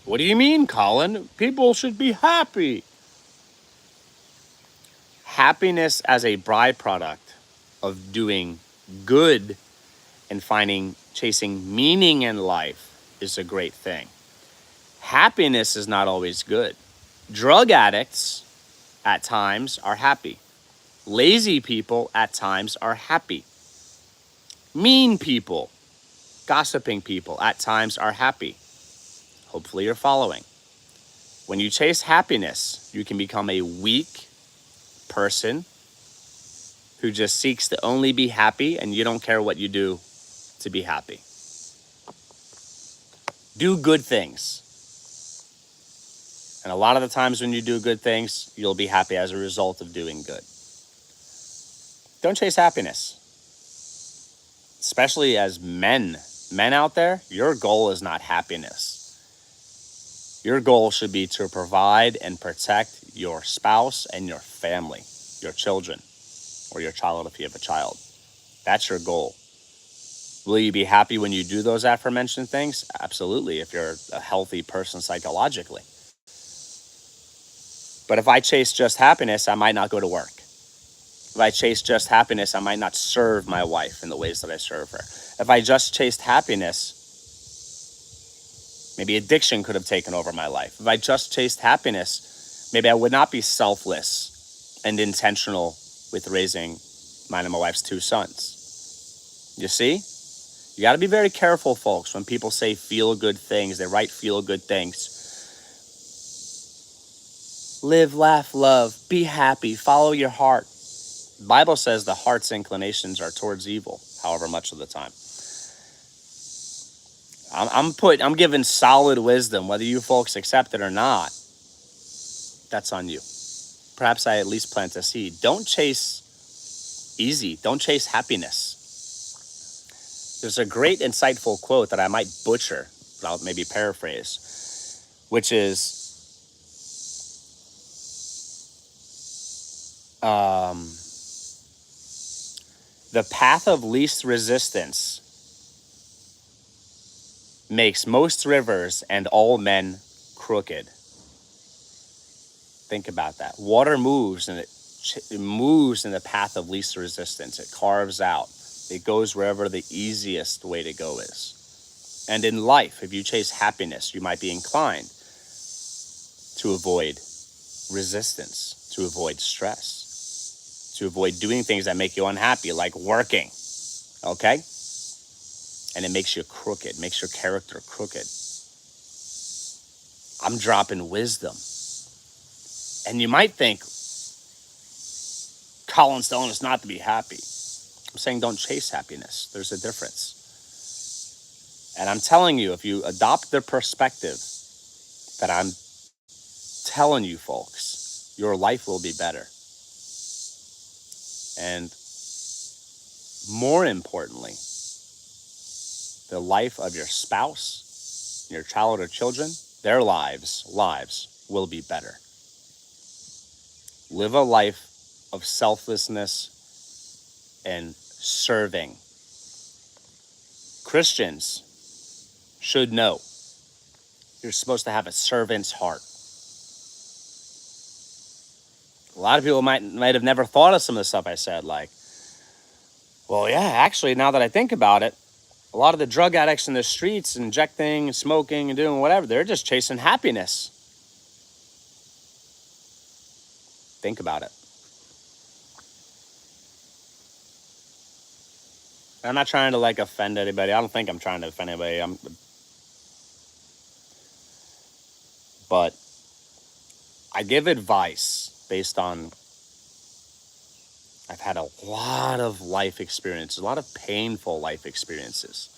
What do you mean, Colin? People should be happy. Happiness as a byproduct of doing good and chasing meaning in life is a great thing. Happiness is not always good. Drug addicts at times are happy. Lazy people at times are happy. Mean people, gossiping people at times are happy. Hopefully you're following. When you chase happiness, you can become a weak person who just seeks to only be happy, and you don't care what you do to be happy. Do good things. And a lot of the times when you do good things, you'll be happy as a result of doing good. Don't chase happiness. Especially as men out there, your goal is not happiness. Your goal should be to provide and protect your spouse and your family, your children, or your child if you have a child. That's your goal. Will you be happy when you do those aforementioned things? Absolutely, if you're a healthy person psychologically. But if I chase just happiness, I might not go to work. If I chase just happiness, I might not serve my wife in the ways that I serve her. If I just chased happiness, maybe addiction could have taken over my life. If I just chased happiness, maybe I would not be selfless and intentional with raising mine and my wife's 2 sons. You see? You got to be very careful, folks, when people say feel good things. They write feel good things. Live, laugh, love, be happy, follow your heart. The Bible says the heart's inclinations are towards evil, however much of the time. I'm giving solid wisdom, whether you folks accept it or not. That's on you. perhaps I at least plant a seed. Don't chase easy. Don't chase happiness. There's a great insightful quote that I might butcher, but I'll maybe paraphrase, which is, the path of least resistance makes most rivers and all men crooked. Think about that. Water moves and it moves in the path of least resistance. It carves out. It goes wherever the easiest way to go is. And in life, if you chase happiness, you might be inclined to avoid resistance, to avoid stress, to avoid doing things that make you unhappy, like working, okay? And it makes you crooked, makes your character crooked. I'm dropping wisdom. And you might think, Colin's telling us not to be happy. I'm saying don't chase happiness. There's a difference. And I'm telling you, if you adopt the perspective that I'm telling you folks, your life will be better. And more importantly, the life of your spouse, your child or children, their lives will be better. Live a life of selflessness and serving. Christians should know you're supposed to have a servant's heart. A lot of people might have never thought of some of the stuff I said, like, well, yeah, actually, now that I think about it, a lot of the drug addicts in the streets, injecting, smoking, and doing whatever, they're just chasing happiness. Think about it. I'm not trying to offend anybody. I don't think I'm trying to offend anybody. But I give advice based on, I've had a lot of life experiences, a lot of painful life experiences.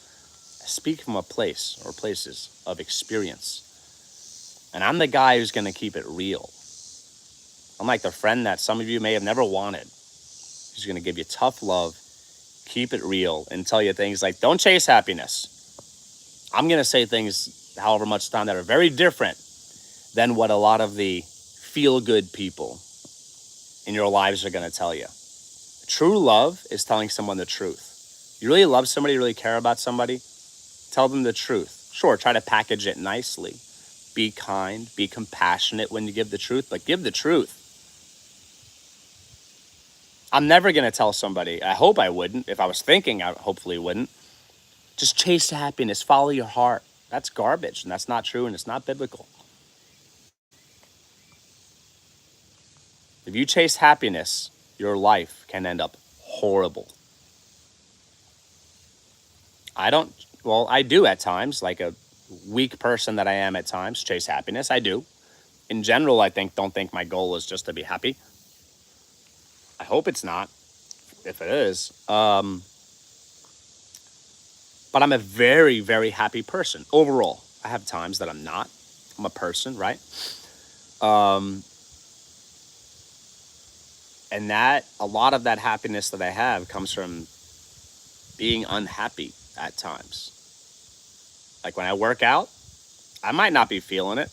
I speak from a place or places of experience. And I'm the guy who's going to keep it real. I'm like the friend that some of you may have never wanted. He's going to give you tough love, keep it real, and tell you things like, don't chase happiness. I'm going to say things, however much time, that are very different than what a lot of the feel-good people in your lives are going to tell you. True love is telling someone the truth. You really love somebody, you really care about somebody, tell them the truth. Sure, try to package it nicely. Be kind, be compassionate when you give the truth, but give the truth. I'm never going to tell somebody, I hope I wouldn't. If I was thinking, I hopefully wouldn't. Just chase happiness, follow your heart. That's garbage, and that's not true, and it's not biblical. If you chase happiness, your life can end up horrible. I do at times, like a weak person that I am at times, chase happiness. I do. In general, don't think my goal is just to be happy. I hope it's not, if it is. But I'm a very, very happy person overall. I have times that I'm not. I'm a person, right? And a lot of that happiness that I have comes from being unhappy at times. Like when I work out, I might not be feeling it.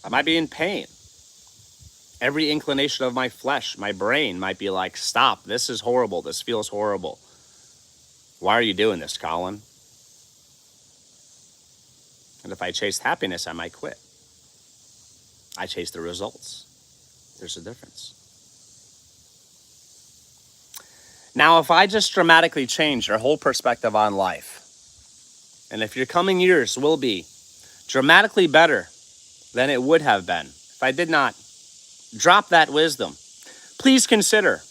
I might be in pain. Every inclination of my flesh, my brain might be like, stop, this is horrible, this feels horrible. Why are you doing this, Colin? And if I chased happiness, I might quit. I chase the results. There's a difference. Now, if I just dramatically change your whole perspective on life, and if your coming years will be dramatically better than it would have been if I did not drop that wisdom, please consider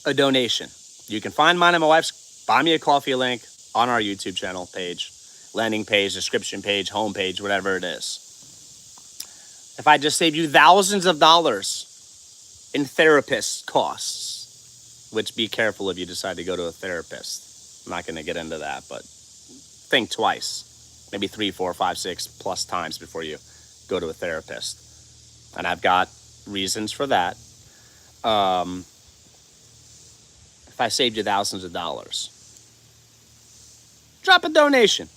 a donation. You can find mine and my wife's Buy Me a Coffee link on our YouTube channel page, landing page, description page, home page, whatever it is. If I just save you thousands of dollars in therapist costs, which be careful if you decide to go to a therapist. I'm not going to get into that, but think twice, maybe 3, 4, 5, 6 plus times before you go to a therapist. And I've got reasons for that. Um, if I saved you thousands of dollars, drop a donation.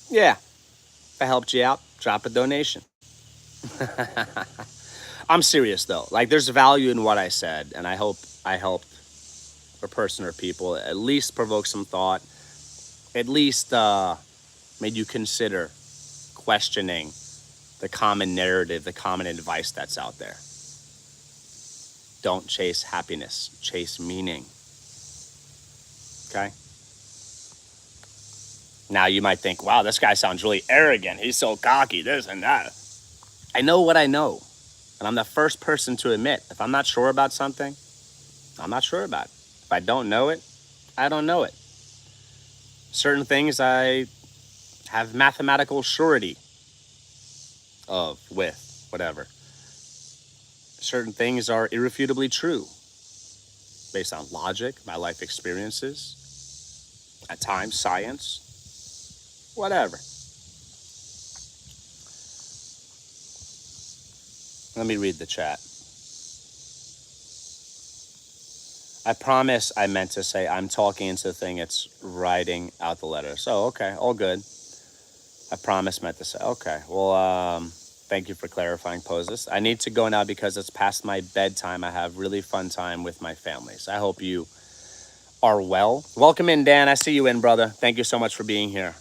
Yeah. If I helped you out, drop a donation. I'm serious though. Like there's value in what I said, and I hope I helped a person or people at least provoke some thought, at least made you consider questioning the common narrative, the common advice that's out there. Don't chase happiness, chase meaning. Okay? Now you might think, wow, this guy sounds really arrogant. He's so cocky, this and that. I know what I know. And I'm the first person to admit, if I'm not sure about something, I'm not sure about it. If I don't know it, I don't know it. Certain things I have mathematical surety of, with, whatever. Certain things are irrefutably true based on logic, my life experiences, at times science, whatever. Let me read the chat. I promise I meant to say I'm talking into the thing, it's writing out the letter. So, okay, all good. I promise meant to say, okay, well, thank you for clarifying poses. I need to go now because it's past my bedtime. I have really fun time with my family. So I hope you are well. Welcome in, Dan. I see you in, brother. Thank you so much for being here.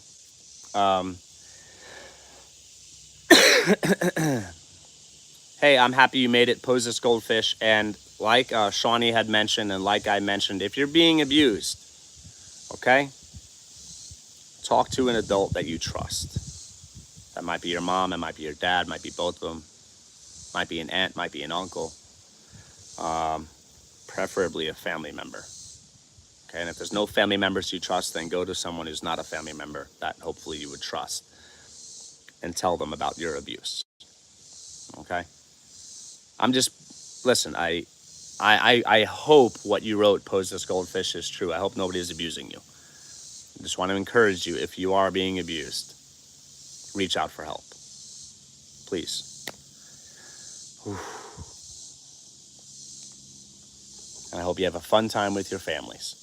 Hey, I'm happy you made it, Poses Goldfish. And like Shawnee had mentioned and like I mentioned, if you're being abused, okay, talk to an adult that you trust. That might be your mom, it might be your dad, might be both of them, might be an aunt, might be an uncle, preferably a family member. Okay, and if there's no family members you trust, then go to someone who's not a family member that hopefully you would trust and tell them about your abuse. Okay? I'm just, listen, I hope what you wrote, Pose This Goldfish, is true. I hope nobody is abusing you. I just want to encourage you, if you are being abused, reach out for help. Please. Whew. And I hope you have a fun time with your families,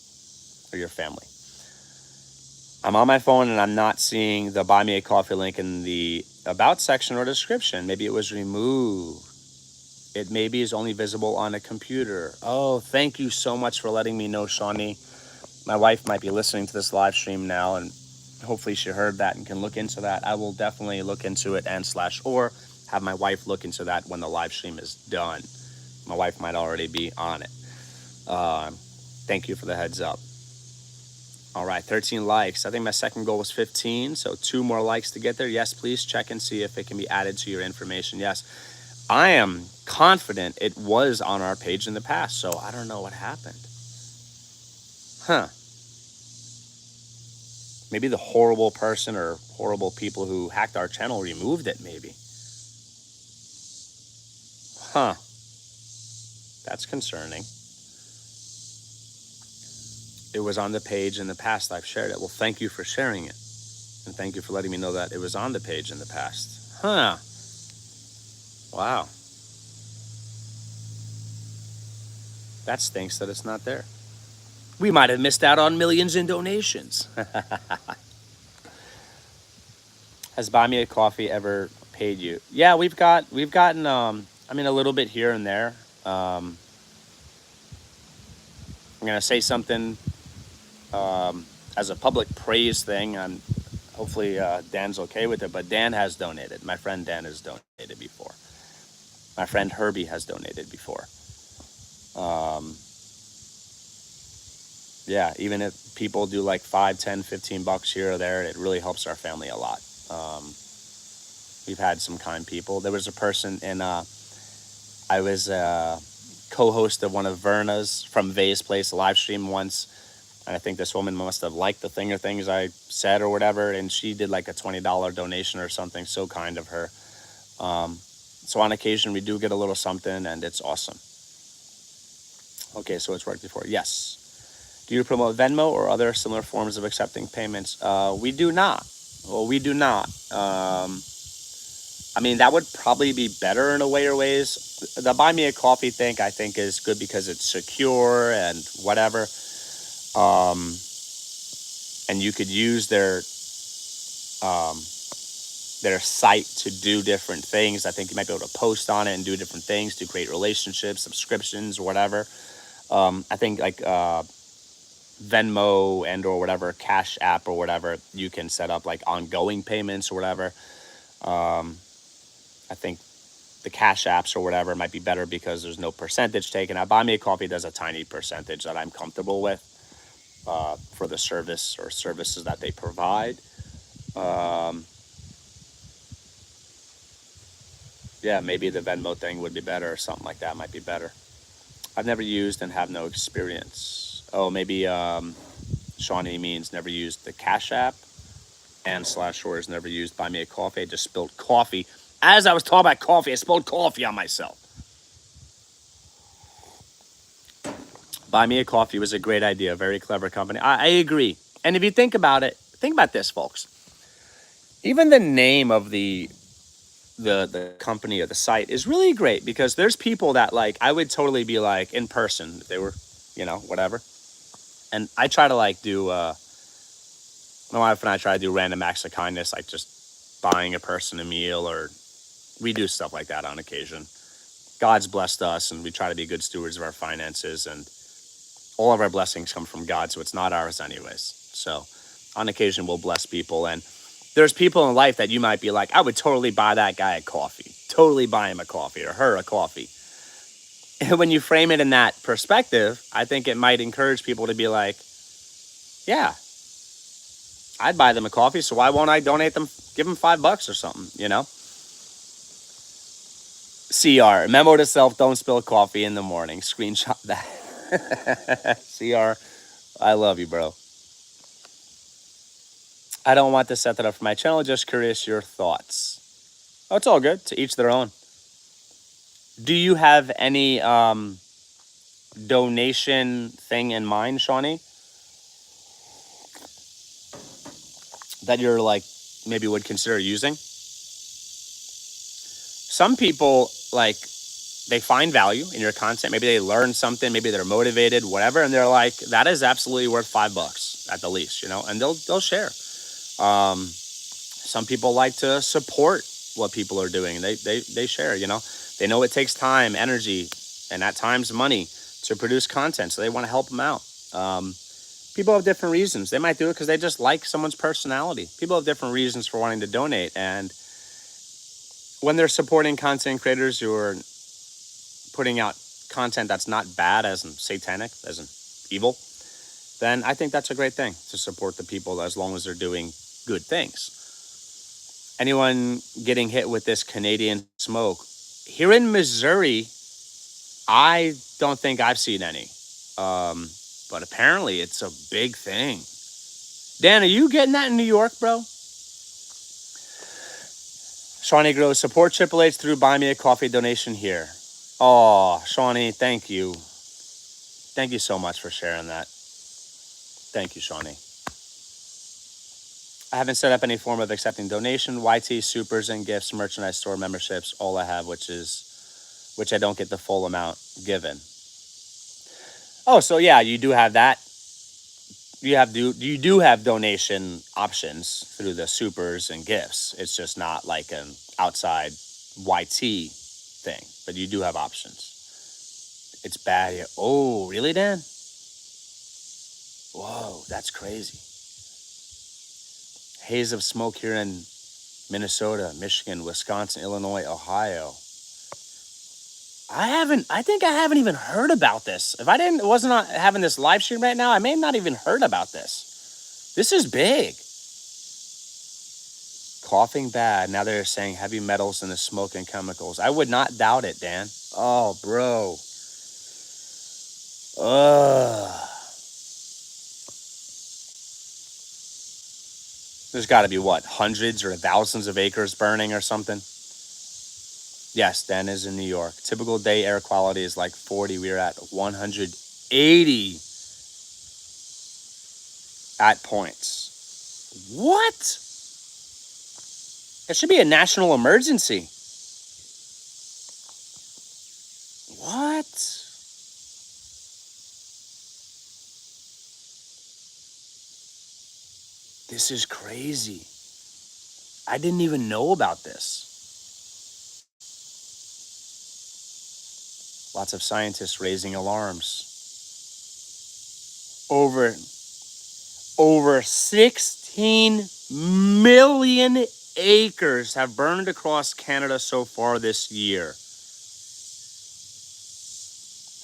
or your family. I'm on my phone and I'm not seeing the Buy Me a Coffee link in the About section or description. Maybe it was removed. It maybe is only visible on a computer. Oh, thank you so much for letting me know, Shawnee. My wife might be listening to this live stream now, and hopefully she heard that and can look into that. I will definitely look into it or have my wife look into that when the live stream is done. My wife might already be on it. Thank you for the heads up. All right, 13 likes. I think my second goal was 15, so 2 more likes to get there. Yes, please check and see if it can be added to your information. Yes, I am confident it was on our page in the past, so I don't know what happened. Maybe the horrible person or horrible people who hacked our channel removed it, maybe. That's concerning. It was on the page in the past. I've shared it. Well, thank you for sharing it. And thank you for letting me know that it was on the page in the past. Wow. That stinks that it's not there. We might have missed out on millions in donations. Has Buy Me a Coffee ever paid you? Yeah, we've gotten a little bit here and there. I'm gonna say something as a public praise thing, and hopefully Dan's okay with it, but Dan has donated. My friend Dan has donated before. My friend Herbie has donated before. Yeah, even if people do like $5, $10, $15 here or there, it really helps our family a lot. We've had some kind people. There was a person I was co-host of one of Verna's from Vay's Place live stream once. And I think this woman must have liked the things I said or whatever. And she did like a $20 donation or something. So kind of her. So on occasion, we do get a little something, and it's awesome. Okay, so it's worked before. Yes. Do you promote Venmo or other similar forms of accepting payments? We do not. Well, we do not. I mean, that would probably be better in a way or ways. The buy me a coffee thing, I think, is good because it's secure and whatever. Um, and you could use um, their site to do different things. I think you might be able to post on it and do different things to create relationships, subscriptions, whatever. I think like Venmo and or whatever Cash App or whatever, you can set up like ongoing payments or whatever. I think the Cash Apps or whatever might be better because there's no percentage taken out. Buy Me a Coffee does a tiny percentage that I'm comfortable with for the service or services that they provide. Um, yeah, maybe the Venmo thing would be better or something like that might be better. I've never used and have no experience. Oh, maybe Shawnee means never used the Cash App, and slash Shores never used Buy Me a Coffee. I just spilled coffee. As I was talking about coffee, I spilled coffee on myself. Buy Me a Coffee was a great idea. Very clever company. I agree. And if you think about it, think about this, folks. Even the name of the company or the site is really great because there's people that like I would totally be like in person if they were, whatever. And I try to like do my wife and I try to do random acts of kindness, like just buying a person a meal, or we do stuff like that on occasion. God's blessed us and we try to be good stewards of our finances, and all of our blessings come from God, so it's not ours anyways. So on occasion we'll bless people, and there's people in life that you might be like, I would totally buy that guy a coffee. Totally buy him a coffee or her a coffee. And when you frame it in that perspective, I think it might encourage people to be like, yeah, I'd buy them a coffee, so why won't I donate them, give them $5 or something? CR, memo to self, don't spill coffee in the morning. Screenshot that. CR, I love you, bro. I don't want to set that up for my channel, just curious your thoughts. Oh, it's all good. To each their own. Do you have any donation thing in mind, Shawnee, that you're like maybe would consider using? Some people like they find value in your content. Maybe they learn something. Maybe they're motivated, whatever, and they're like, that is absolutely worth $5 at the least, and they'll share. Some people like to support what people are doing. They share. They know it takes time, energy, and at times money to produce content, so they want to help them out. People have different reasons. They might do it because they just like someone's personality. People have different reasons for wanting to donate, and when they're supporting content creators who are putting out content that's not bad, as in satanic, as in evil, then I think that's a great thing to support the people as long as they're doing good things. Anyone getting hit with this Canadian smoke? Here in Missouri, I don't think I've seen any. But apparently it's a big thing. Dan, are you getting that in New York, bro? Shawnee Grows, support Triple H through Buy Me a Coffee donation here. Oh, Shawnee, thank you. Thank you so much for sharing that. Thank you, Shawnee. I haven't set up any form of accepting donation, YT, supers, and gifts, merchandise store memberships, all I have, which I don't get the full amount given. Oh, so yeah, you do have that. You do have donation options through the supers and gifts. It's just not like an outside YT thing, but you do have options. It's bad here. Oh, really, Dan? Whoa, that's crazy. Haze of smoke here in Minnesota, Michigan, Wisconsin, Illinois, Ohio. I think I haven't even heard about this. If I wasn't having this live stream right now, I may have not even heard about this. This is big. Coughing bad. Now they're saying heavy metals in the smoke and chemicals. I would not doubt it, Dan. Oh, bro. Ugh. There's got to be, what, hundreds or thousands of acres burning or something? Yes, Dan is in New York. Typical day air quality is like 40. We're at 180 at points. What? It should be a national emergency. What? This is crazy. I didn't even know about this. Lots of scientists raising alarms. Over 16 million acres have burned across Canada so far this year.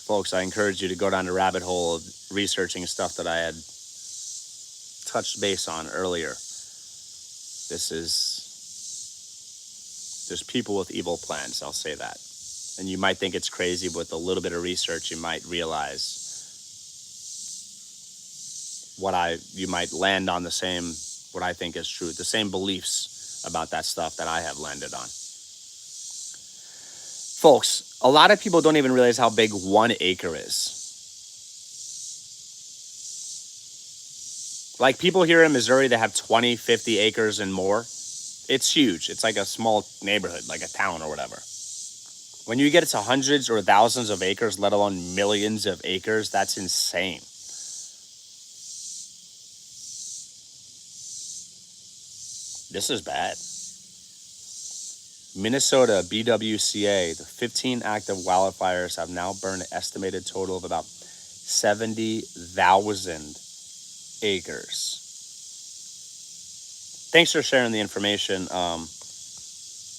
Folks, I encourage you to go down the rabbit hole of researching stuff that I had touched base on earlier. There's people with evil plans, I'll say that. And you might think it's crazy, but with a little bit of research, you might realize you might land on what I think is true, the same beliefs about that stuff that I have landed on. Folks, a lot of people don't even realize how big 1 acre is. Like people here in Missouri that have 20, 50 acres and more, it's huge. It's like a small neighborhood, like a town or whatever. When you get to hundreds or thousands of acres, let alone millions of acres, that's insane. This is bad. Minnesota BWCA, the 15 active wildfires have now burned an estimated total of about 70,000 acres. Thanks for sharing the information,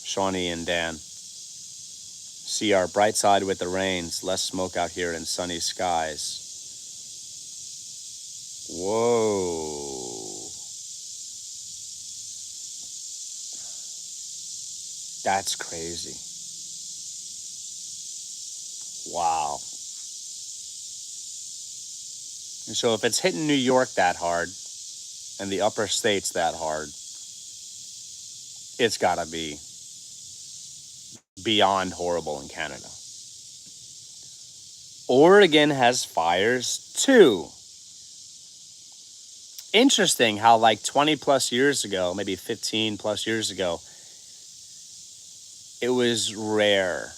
Shawnee and Dan. See our bright side with the rains, less smoke out here in sunny skies. Whoa. That's crazy. Wow. And so if it's hitting New York that hard and the upper states that hard, it's got to be beyond horrible in Canada. Oregon has fires too. Interesting how like 20 plus years ago, maybe 15 plus years ago, it was rare.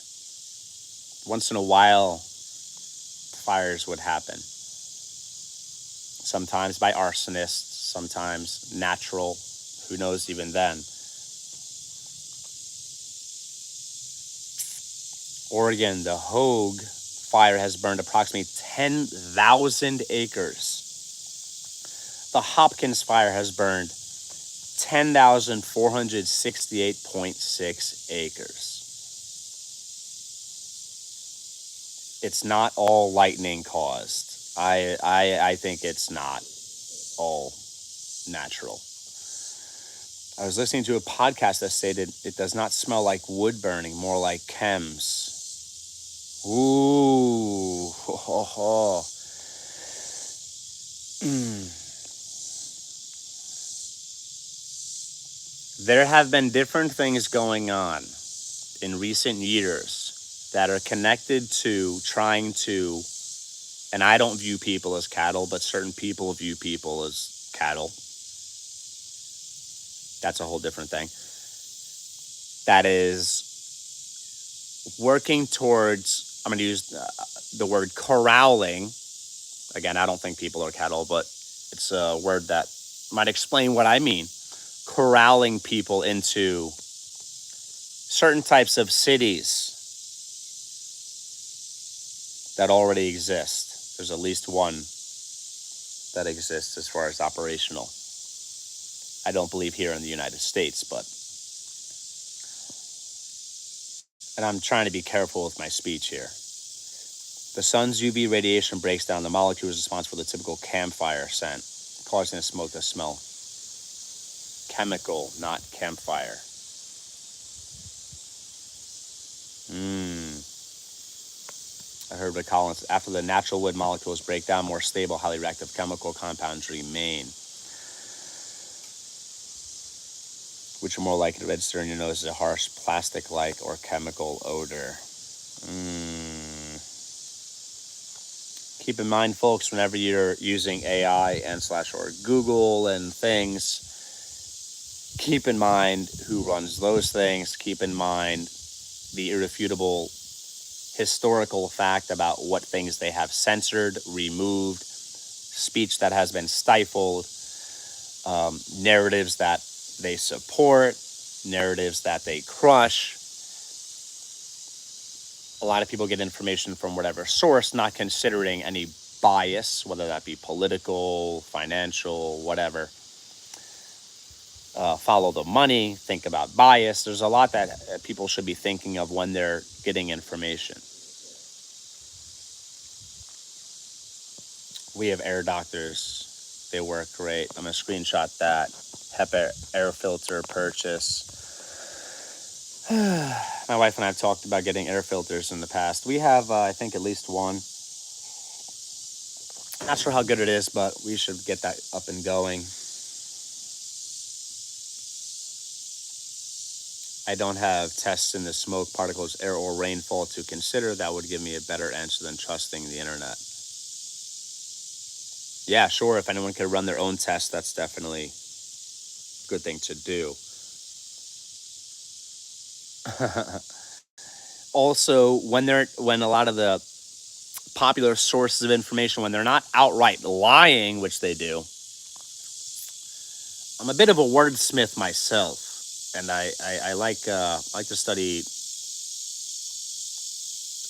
Once in a while, fires would happen. Sometimes by arsonists, sometimes natural, who knows even then. Oregon, the Hogue fire has burned approximately 10,000 acres. The Hopkins fire has burned 10,468.6 acres. It's not all lightning caused. I think it's not all natural. I was listening to a podcast that stated it does not smell like wood burning, more like chems. Ooh. Ho, ho, ho. There have been different things going on in recent years that are connected to trying to, and I don't view people as cattle, but certain people view people as cattle. That's a whole different thing. That is working towards, I'm going to use the word corralling. Again, I don't think people are cattle, but it's a word that might explain what I mean. Corralling people into certain types of cities that already exist. There's at least one that exists as far as operational. I don't believe here in the United States, but, and I'm trying to be careful with my speech here. The sun's UV radiation breaks down the molecules responsible for the typical campfire scent, causing the smoke to smell chemical, not campfire. I heard Rick Collins, after the natural wood molecules break down, more stable, highly reactive chemical compounds remain, which are more likely to register in your nose as a harsh plastic-like or chemical odor. Keep in mind, folks, whenever you're using AI and/or Google and things, keep in mind who runs those things. Keep in mind the irrefutable historical fact about what things they have censored, removed, speech that has been stifled, narratives that they support, narratives that they crush. A lot of people get information from whatever source, not considering any bias, whether that be political, financial, whatever. Follow the money, think about bias. There's a lot that people should be thinking of when they're getting information. We have air doctors. They work great. I'm going to screenshot that. HEPA air filter purchase. My wife and I have talked about getting air filters in the past. We have, I think, at least one. Not sure how good it is, but we should get that up and going. I don't have tests in the smoke, particles, air, or rainfall to consider. That would give me a better answer than trusting the internet. Yeah, sure. If anyone could run their own test, that's definitely a good thing to do. Also, when a lot of the popular sources of information, when they're not outright lying, which they do, I'm a bit of a wordsmith myself, and I like to study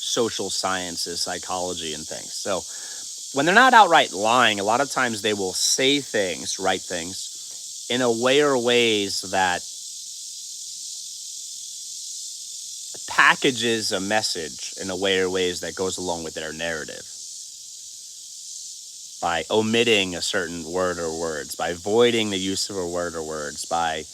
social sciences, psychology, and things. So when they're not outright lying, a lot of times they will say things, write things, in a way or ways that packages a message in a way or ways that goes along with their narrative. By omitting a certain word or words, by avoiding the use of a word or words, by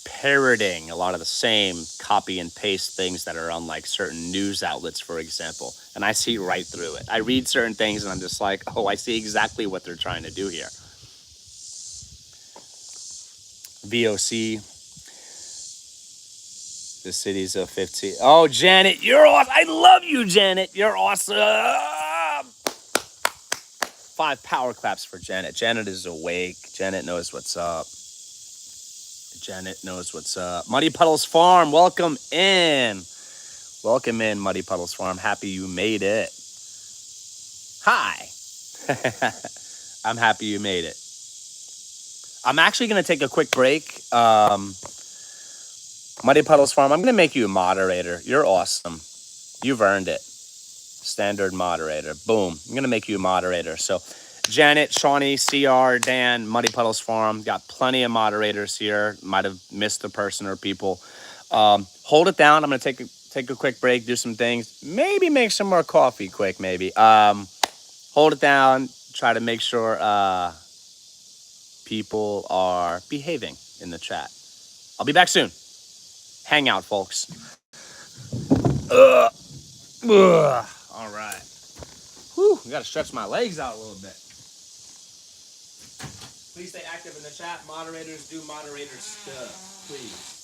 parroting a lot of the same copy and paste things that are on like certain news outlets, for example. And I see right through it. I read certain things and I'm just like, oh, I see exactly what they're trying to do here. VOC, the cities of 15. Oh, Janet, you're awesome. I love you, Janet. You're awesome. 5 power claps for Janet. Janet is awake. Janet knows what's up. Janet knows what's up. Muddy Puddles Farm, welcome in. Welcome in, Muddy Puddles Farm. Happy you made it. Hi. I'm happy you made it. I'm actually going to take a quick break. Muddy Puddles Farm, I'm going to make you a moderator. You're awesome. You've earned it. Standard moderator. Boom. I'm going to make you a moderator. So Janet, Shawnee, CR, Dan, Muddy Puddles Farm. Got plenty of moderators here. Might have missed a person or people. Hold it down. I'm going to take a quick break, do some things. Maybe make some more coffee quick, maybe. Hold it down. Try to make sure people are behaving in the chat. I'll be back soon. Hangout, folks. All right. Whew, I got to stretch my legs out a little bit. Please stay active in the chat. Moderators do moderator stuff, please.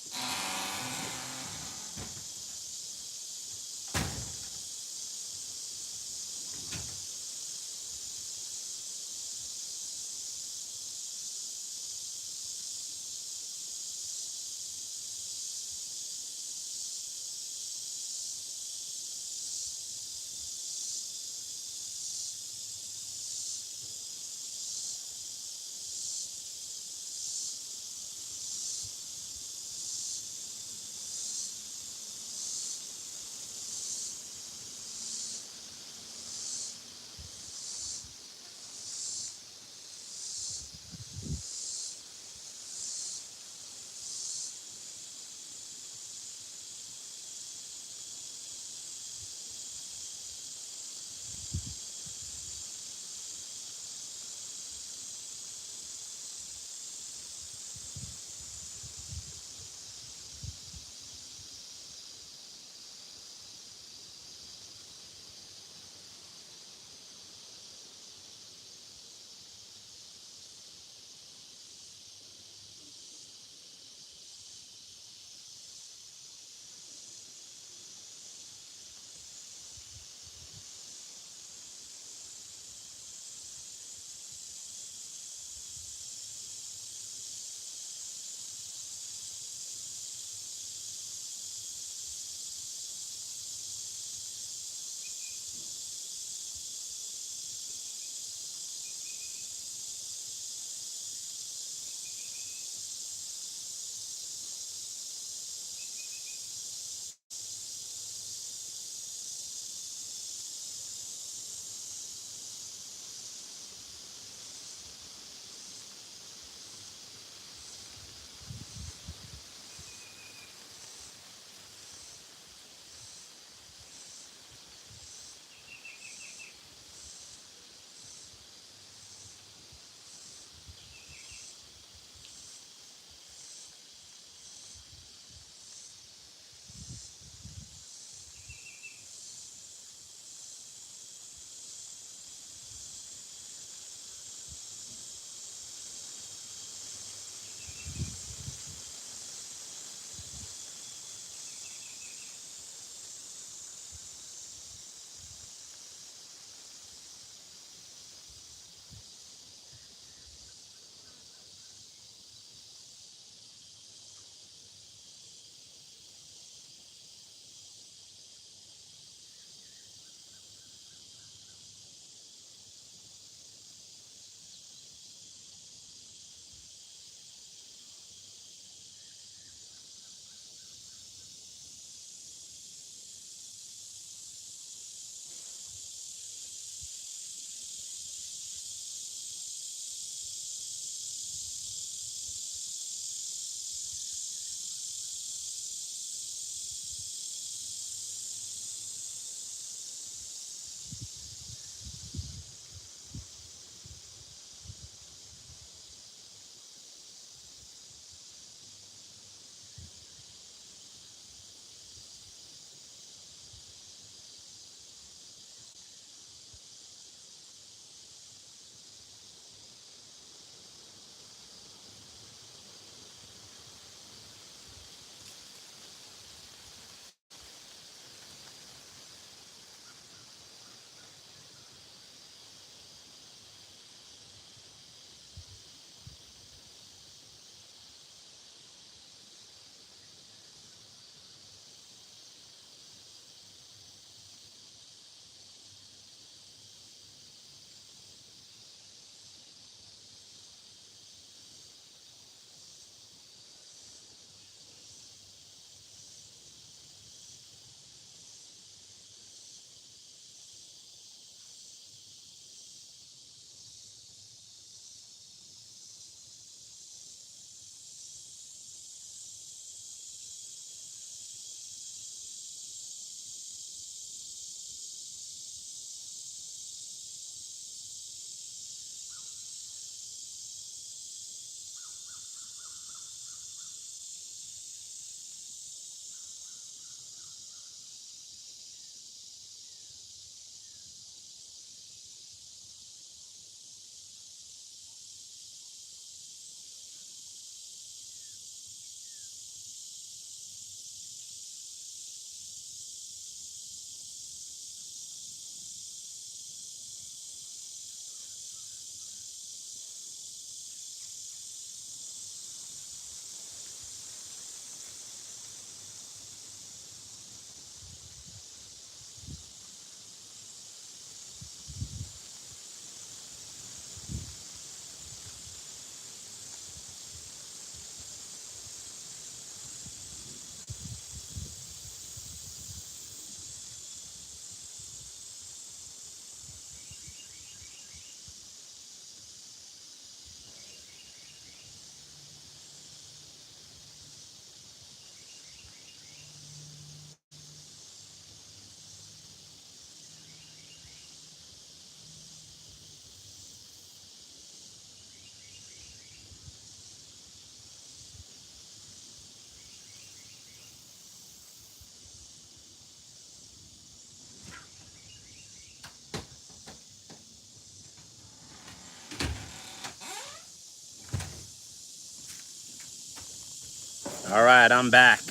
All right, I'm back.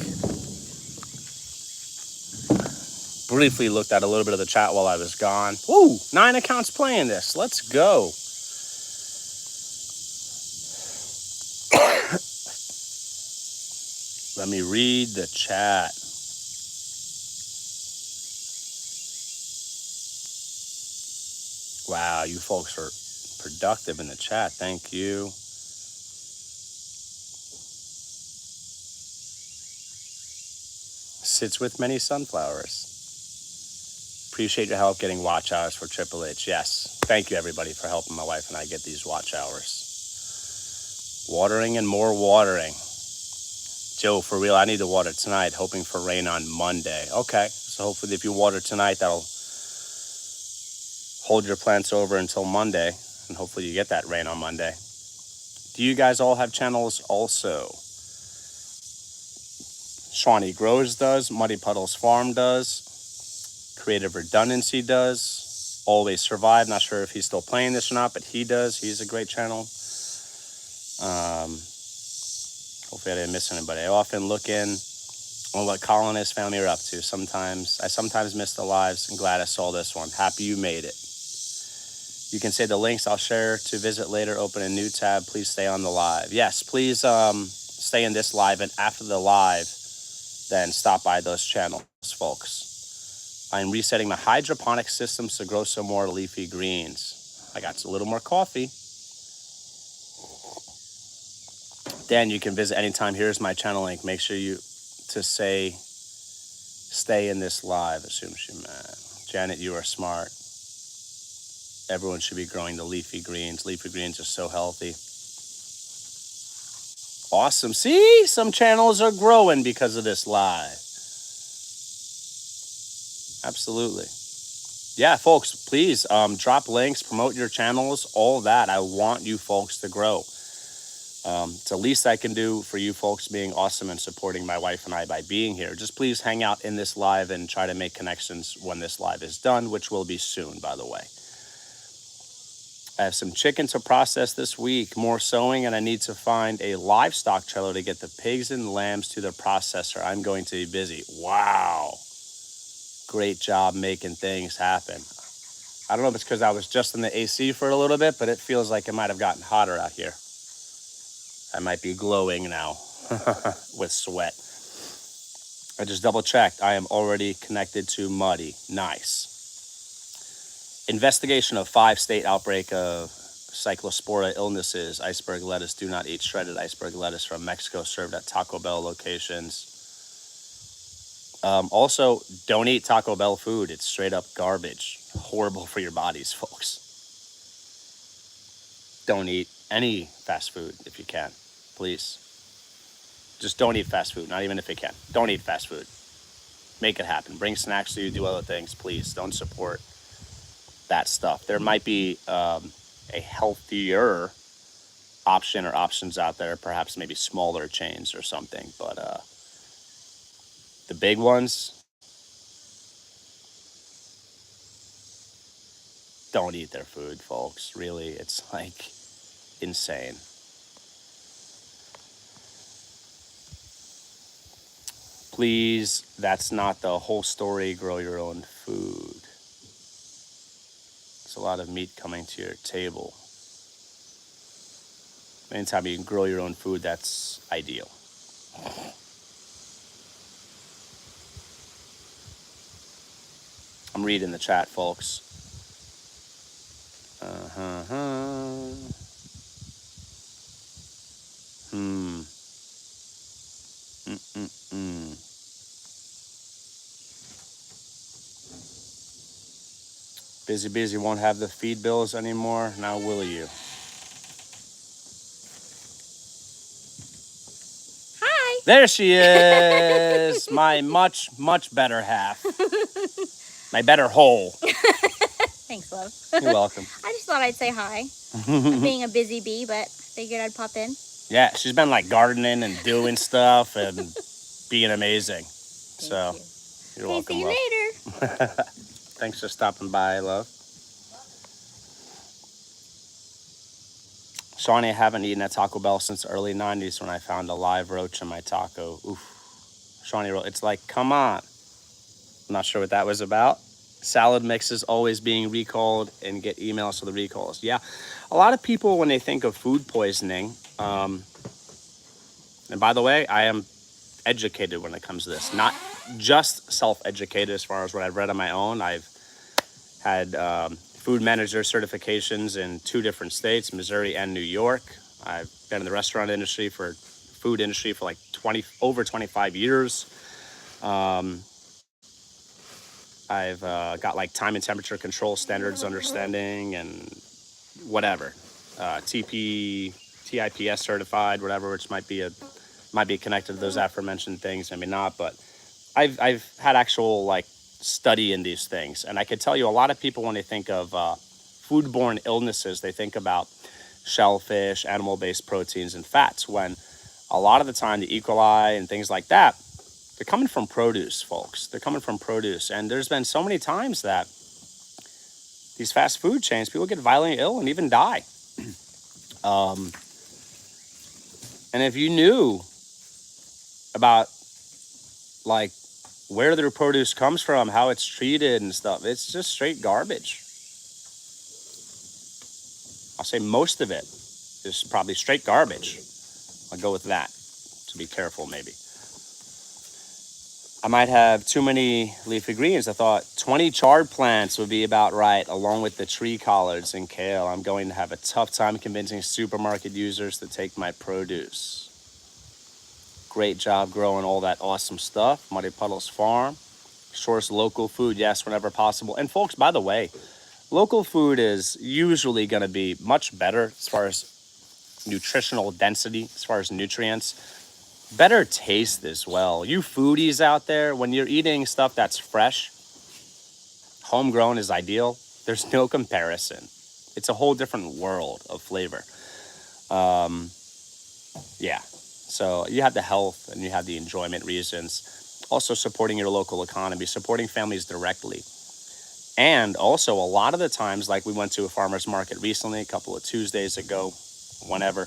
Briefly looked at a little bit of the chat while I was gone. Woo, 9 accounts playing this. Let's go. Let me read the chat. Wow, you folks are productive in the chat. Thank you. Sits with many sunflowers. Appreciate your help getting watch hours for Triple H. Yes. Thank you, everybody, for helping my wife and I get these watch hours. Watering and more watering. Joe, for real, I need to water tonight, hoping for rain on Monday. Okay, so hopefully if you water tonight, that'll hold your plants over until Monday, and hopefully you get that rain on Monday. Do you guys all have channels also? Shawnee Grows does, Muddy Puddles Farm does, Creative Redundancy does, Always Survive, not sure if he's still playing this or not, but he does. He's a great channel. Hopefully I didn't miss anybody. I often look in on what Colin and his family are up to. I sometimes miss the lives. I'm glad I saw this one. Happy you made it. You can say the links I'll share to visit later. Open a new tab. Please stay on the live. Yes, please stay in this live, and after the live, then stop by those channels, folks. I'm resetting my hydroponic systems to grow some more leafy greens. I got a little more coffee. Dan, you can visit anytime. Here's my channel link. Make sure you to say stay in this live. Assume she mad. Janet, you are smart. Everyone should be growing the leafy greens. Leafy greens are so healthy. Awesome. See, some channels are growing because of this live. Absolutely. Yeah, folks, please drop links, promote your channels, all that. I want you folks to grow. It's the least I can do for you folks being awesome and supporting my wife and I by being here. Just please hang out in this live and try to make connections when this live is done, which will be soon, by the way. I have some chicken to process this week, more sewing, and I need to find a livestock trailer to get the pigs and lambs to the processor. I'm going to be busy. Wow. Great job making things happen. I don't know if it's because I was just in the AC for a little bit, but it feels like it might have gotten hotter out here. I might be glowing now with sweat. I just double checked. I am already connected to Muddy. Nice. Investigation of 5-state outbreak of cyclospora illnesses. Iceberg lettuce. Do not eat shredded iceberg lettuce from Mexico served at Taco Bell locations. Also, don't eat Taco Bell food. It's straight up garbage. Horrible for your bodies, folks. Don't eat any fast food if you can. Please. Just don't eat fast food, not even if you can. Don't eat fast food. Make it happen. Bring snacks to you, do other things, please. Don't support that stuff. There might be a healthier option or options out there, perhaps maybe smaller chains or something, but the big ones, don't eat their food, folks. Really, it's like insane. Please, that's not the whole story. Grow your own food. There's a lot of meat coming to your table. Anytime you can grow your own food, that's ideal. I'm reading the chat, folks. Busy won't have the feed bills anymore. Now will you? Hi. There she is. My much better half. My better whole. Thanks, love. You're welcome. I just thought I'd say hi. I'm being a busy bee, but figured I'd pop in. Yeah, she's been like gardening and doing stuff and being amazing. Thank you. You're welcome, See you love. later. Thanks for stopping by, love. Shawnee, I haven't eaten at Taco Bell since early 90s when I found a live roach in my taco. Oof. Shawnee wrote, it's like, come on. I'm not sure what that was about. Salad mixes always being recalled and get emails for the recalls. Yeah, a lot of people, when they think of food poisoning, and by the way, I am educated when it comes to this, not just self-educated as far as what I've read on my own. I've had food manager certifications in 2 different states, Missouri and New York. I've been in the restaurant industry food industry for like over 25 years. I've got like time and temperature control standards understanding and whatever, TIPS certified, whatever, which might be connected to those aforementioned things, maybe not, but I've had actual like study in these things, and I could tell you a lot of people when they think of foodborne illnesses, they think about shellfish, animal-based proteins, and fats. When a lot of the time, the E. coli and things like that, they're coming from produce, folks. They're coming from produce, and there's been so many times that these fast food chains, people get violently ill and even die. And if you knew about like where their produce comes from, how it's treated and stuff, it's just straight garbage. I'll say most of it is probably straight garbage. I'll go with that to be careful, maybe. I might have too many leafy greens. I thought 20 chard plants would be about right, along with the tree collards and kale. I'm going to have a tough time convincing supermarket users to take my produce. Great job growing all that awesome stuff. Muddy Puddles Farm. Source local food, yes, whenever possible. And folks, by the way, local food is usually going to be much better as far as nutritional density, as far as nutrients. Better taste as well. You foodies out there, when you're eating stuff that's fresh, homegrown is ideal. There's no comparison. It's a whole different world of flavor. Yeah. So you have the health and you have the enjoyment reasons. Also supporting your local economy, supporting families directly. And also a lot of the times, like we went to a farmer's market recently, a couple of Tuesdays ago, whenever,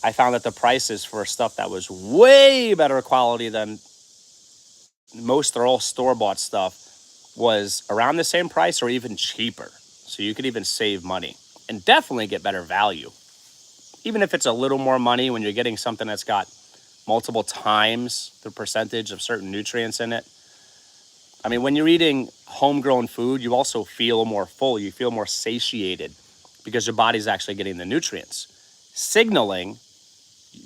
I found that the prices for stuff that was way better quality than most or all store-bought stuff was around the same price or even cheaper. So you could even save money and definitely get better value. Even if it's a little more money when you're getting something that's got multiple times the percentage of certain nutrients in it. I mean, when you're eating homegrown food, you also feel more full. You feel more satiated because your body's actually getting the nutrients, signaling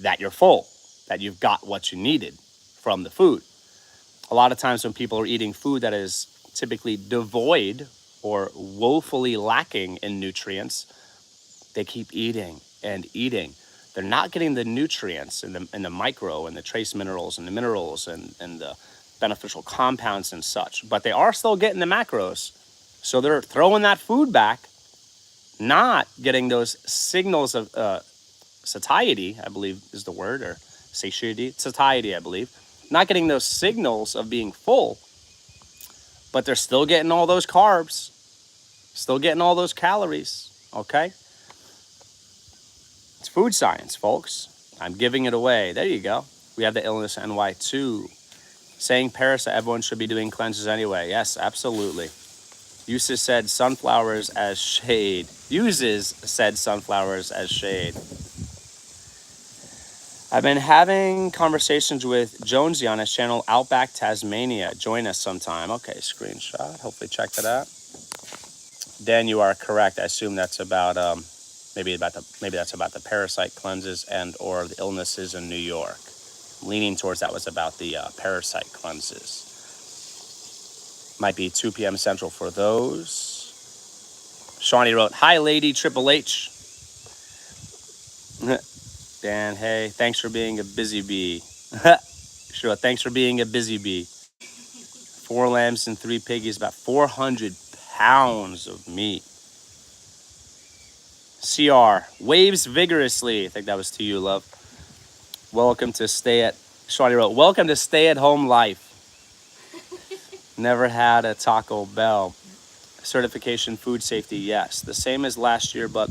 that you're full, that you've got what you needed from the food. A lot of times when people are eating food that is typically devoid or woefully lacking in nutrients, they keep eating and eating. They're not getting the nutrients and the micro and the trace minerals and the minerals and the beneficial compounds and such, but they are still getting the macros. So they're throwing that food back, not getting those signals of satiety, I believe is the word, or satiety, I believe. Not getting those signals of being full, but they're still getting all those carbs, still getting all those calories, okay? It's food science, folks. I'm giving it away. There you go. We have the Illness NY2. Saying parasite, everyone should be doing cleanses anyway. Yes, absolutely. Uses said sunflowers as shade. Uses said sunflowers as shade. I've been having conversations with Jonesy on his channel, Outback Tasmania. Join us sometime. Okay, screenshot. Hopefully check that out. Dan, you are correct. I assume that's about maybe that's about the parasite cleanses and or the illnesses in New York. Leaning towards that was about the parasite cleanses. Might be 2 p.m. Central for those. Shawnee wrote, "Hi, lady Triple H." Dan, hey, thanks for being a busy bee. Sure, thanks for being a busy bee. 4 lambs and 3 piggies, about 400 pounds of meat. CR, waves vigorously. I think that was to you, love. Welcome to Shawnee wrote, welcome to stay-at-home life. Never had a Taco Bell. Certification food safety, yes. The same as last year, but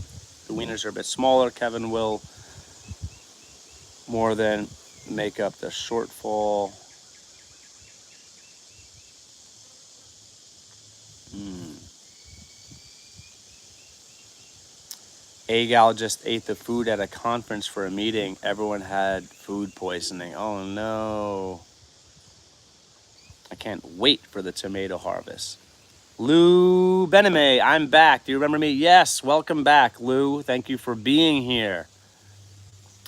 The wieners are a bit smaller. Kevin will more than make up the shortfall. Agal just ate the food at a conference for a meeting. Everyone had food poisoning. Oh no. I can't wait for the tomato harvest. Lou Bename, I'm back. Do you remember me? Yes, welcome back, Lou. Thank you for being here.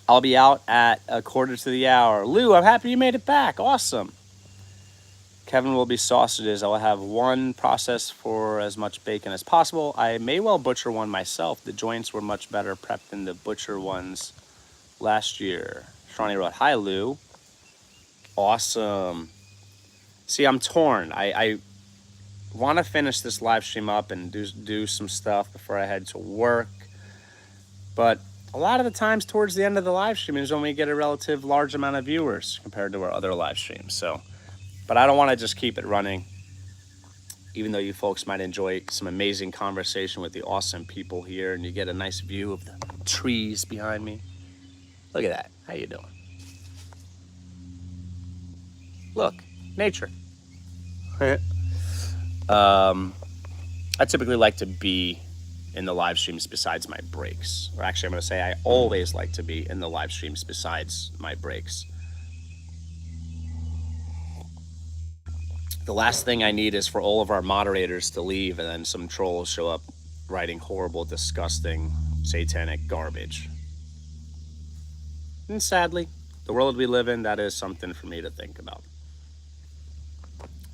I'll be out at a quarter to the hour. Lou, I'm happy you made it back. Awesome. Kevin will be sausages. I will have one processed for as much bacon as possible. I may well butcher one myself. The joints were much better prepped than the butcher ones last year. Shawnee wrote, hi, Lou. Awesome. See, I'm torn. I want to finish this live stream up and do some stuff before I head to work. But a lot of the times towards the end of the live stream is when we get a relative large amount of viewers compared to our other live streams. So, but I don't want to just keep it running, even though you folks might enjoy some amazing conversation with the awesome people here and you get a nice view of the trees behind me. Look at that. How you doing? Look, nature. I typically like to be in the live streams besides my breaks. Or actually, I'm going to say I always like to be in the live streams besides my breaks. The last thing I need is for all of our moderators to leave and then some trolls show up writing horrible, disgusting, satanic garbage. And sadly, the world we live in, that is something for me to think about.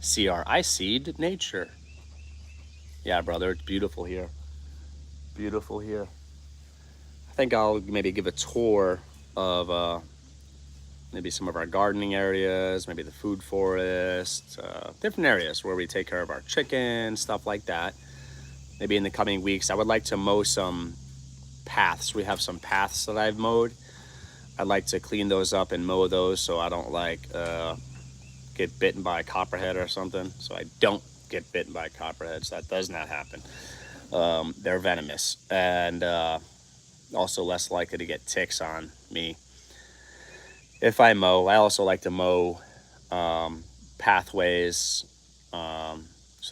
CR, I seed nature. Yeah, brother, it's beautiful here. Beautiful here. I think I'll maybe give a tour of maybe some of our gardening areas, maybe the food forest, different areas where we take care of our chickens, stuff like that. Maybe in the coming weeks, I would like to mow some paths. We have some paths that I've mowed. I'd like to clean those up and mow those so I don't get bitten by a copperhead or something. So I don't get bitten by copperheads. That does not happen. They're venomous and also less likely to get ticks on me. If I mow, I also like to mow pathways so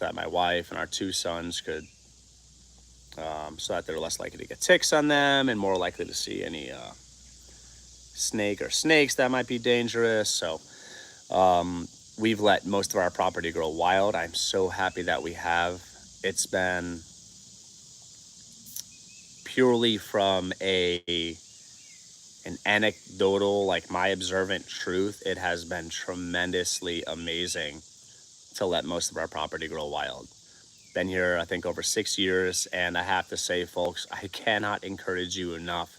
that my wife and our two sons could, so that they're less likely to get ticks on them and more likely to see any snake or snakes that might be dangerous. So we've let most of our property grow wild. I'm so happy that we have. It's been purely from an anecdotal, like my observant truth, it has been tremendously amazing to let most of our property grow wild. Been here, I think, over 6 years, and I have to say, folks, I cannot encourage you enough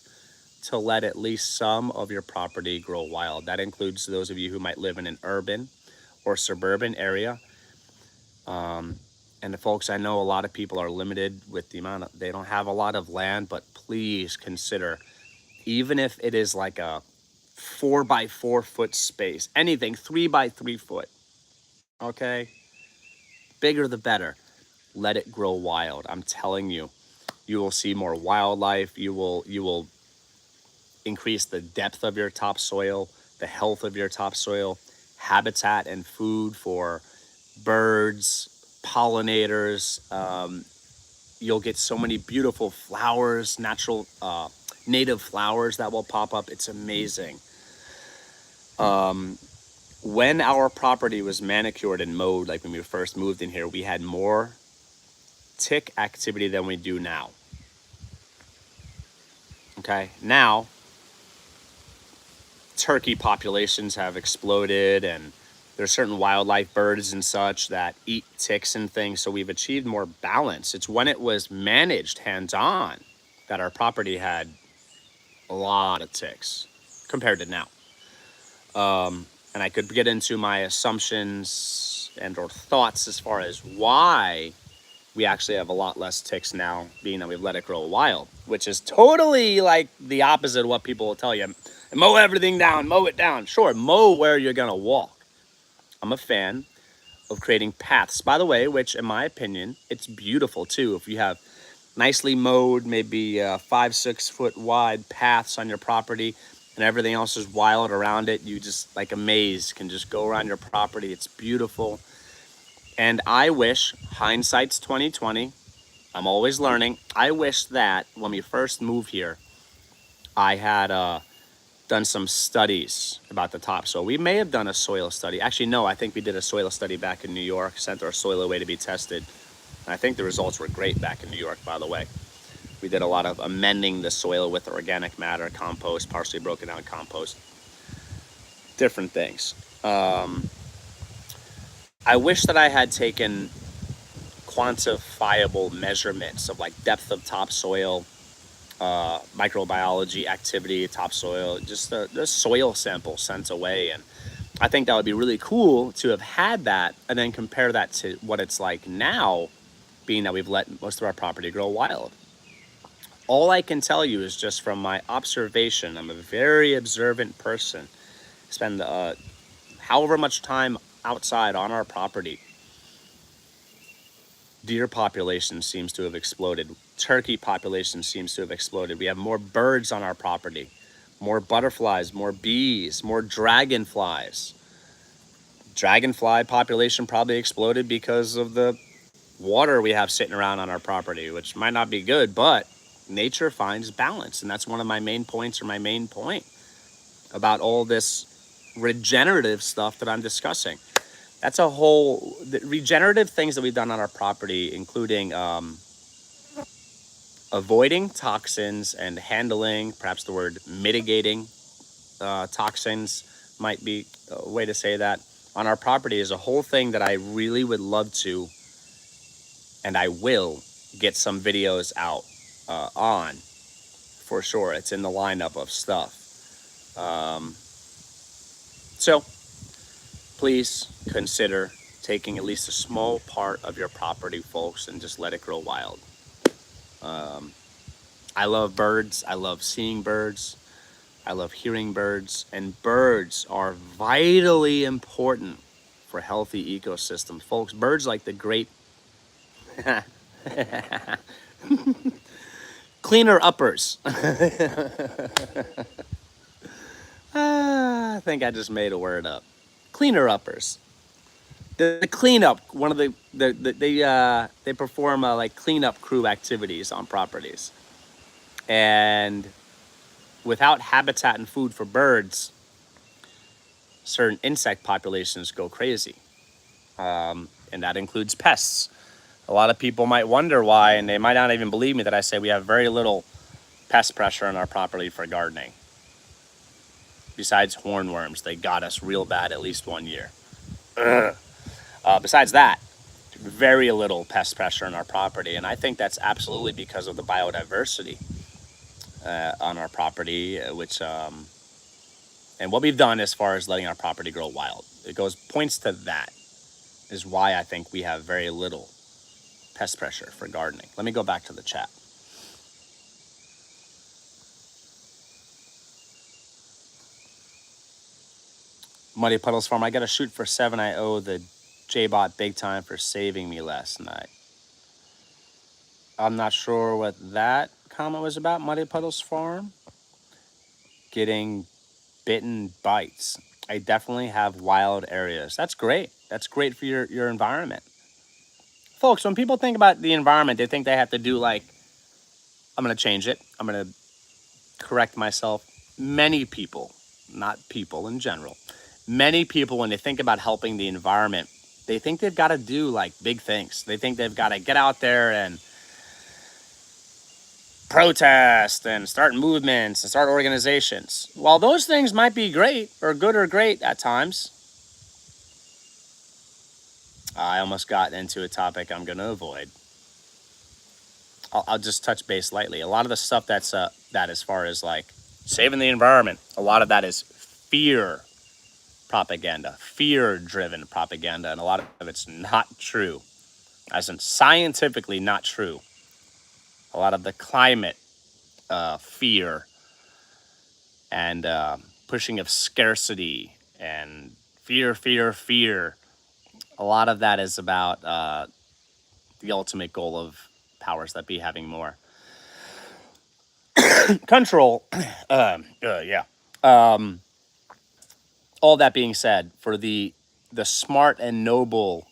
to let at least some of your property grow wild. That includes those of you who might live in an urban or suburban area. And folks, I know a lot of people are limited with the amount of, they don't have a lot of land, but please consider, even if it is like a 4x4 foot space, anything 3x3 foot, okay? Bigger the better. Let it grow wild. I'm telling you, you will see more wildlife. You will increase the depth of your topsoil, the health of your topsoil, habitat and food for birds, pollinators. You'll get so many beautiful flowers, natural, native flowers that will pop up. It's amazing. When our property was manicured and mowed, like when we first moved in here, we had more tick activity than we do now. Okay, now turkey populations have exploded and there's certain wildlife, birds and such, that eat ticks and things. So we've achieved more balance. It's when it was managed hands-on that our property had a lot of ticks compared to now. And I could get into my assumptions and or thoughts as far as why we actually have a lot less ticks now, being that we've let it grow wild, which is totally like the opposite of what people will tell you. Mow everything down, mow it down. Sure, mow where you're gonna walk. I'm a fan of creating paths, by the way, which in my opinion, it's beautiful too. If you have nicely mowed, maybe 5, 6 foot wide paths on your property, and everything else is wild around it. You just, like a maze, can just go around your property. It's beautiful. And I wish, hindsight's 2020, I'm always learning. I wish that when we first moved here, I had done some studies about the topsoil. We may have done a soil study. Actually, no, I think we did a soil study back in New York, sent our soil away to be tested. And I think the results were great back in New York, by the way. We did a lot of amending the soil with organic matter, compost, partially broken down compost, different things. I wish that I had taken quantifiable measurements of like depth of topsoil, microbiology activity, topsoil, just the soil sample sent away. And I think that would be really cool to have had that and then compare that to what it's like now, being that we've let most of our property grow wild. All I can tell you is just from my observation. I'm a very observant person. Spend however much time outside on our property. Deer population seems to have exploded. Turkey population seems to have exploded. We have more birds on our property, more butterflies, more bees, more dragonflies. Dragonfly population probably exploded because of the water we have sitting around on our property, which might not be good, but nature finds balance. And that's one of my main points, or my main point about all this regenerative stuff that I'm discussing. That's a whole the regenerative things that we've done on our property, including avoiding toxins and handling, perhaps the word mitigating toxins might be a way to say that, on our property, is a whole thing that I really would love to, and I will get some videos out on, for sure. It's in the lineup of stuff. So please consider taking at least a small part of your property, folks, and just let it grow wild. I love birds. I love seeing birds. I love hearing birds. And birds are vitally important for healthy ecosystems. Folks, birds like the great cleaner uppers. I think I just made a word up. Cleaner uppers. The cleanup, one of they perform like cleanup crew activities on properties. And without habitat and food for birds, certain insect populations go crazy. And that includes pests. A lot of people might wonder why, and they might not even believe me that I say we have very little pest pressure on our property for gardening. Besides hornworms, they got us real bad at least one year. Besides that, very little pest pressure on our property, and I think that's absolutely because of the biodiversity on our property, which and what we've done as far as letting our property grow wild. It points to that, is why I think we have very little pest pressure for gardening. Let me go back to the chat. Muddy Puddles Farm, I got to shoot for 7. I owe the J-Bot big time for saving me last night. I'm not sure what that comment was about, Muddy Puddles Farm. Getting bitten bites. I definitely have wild areas. That's great. That's great for your environment. Folks, when people think about the environment, they think they have to do like, I'm going to change it. I'm going to correct myself. Many people, not people in general, many people, when they think about helping the environment, they think they've got to do like big things. They think they've got to get out there and protest and start movements and start organizations. While those things might be great or good or great at times, I almost got into a topic I'm going to avoid. I'll just touch base lightly. A lot of the stuff that's that as far as like saving the environment, a lot of that is fear propaganda, fear-driven propaganda, and a lot of it's not true, as in scientifically not true. A lot of the climate fear and pushing of scarcity and fear. A lot of that is about the ultimate goal of powers that be having more control. Yeah. All that being said, for the smart and noble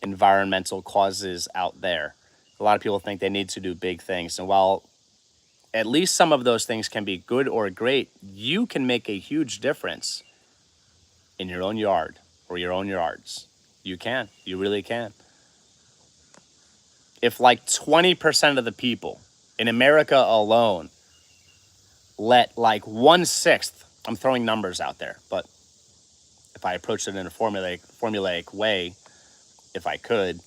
environmental causes out there, a lot of people think they need to do big things. And while at least some of those things can be good or great, you can make a huge difference in your own yard or your own yards. You can. You really can. If like 20% of the people in America alone let like 1/6, I'm throwing numbers out there, but if I approached it in a formulaic way, if I could,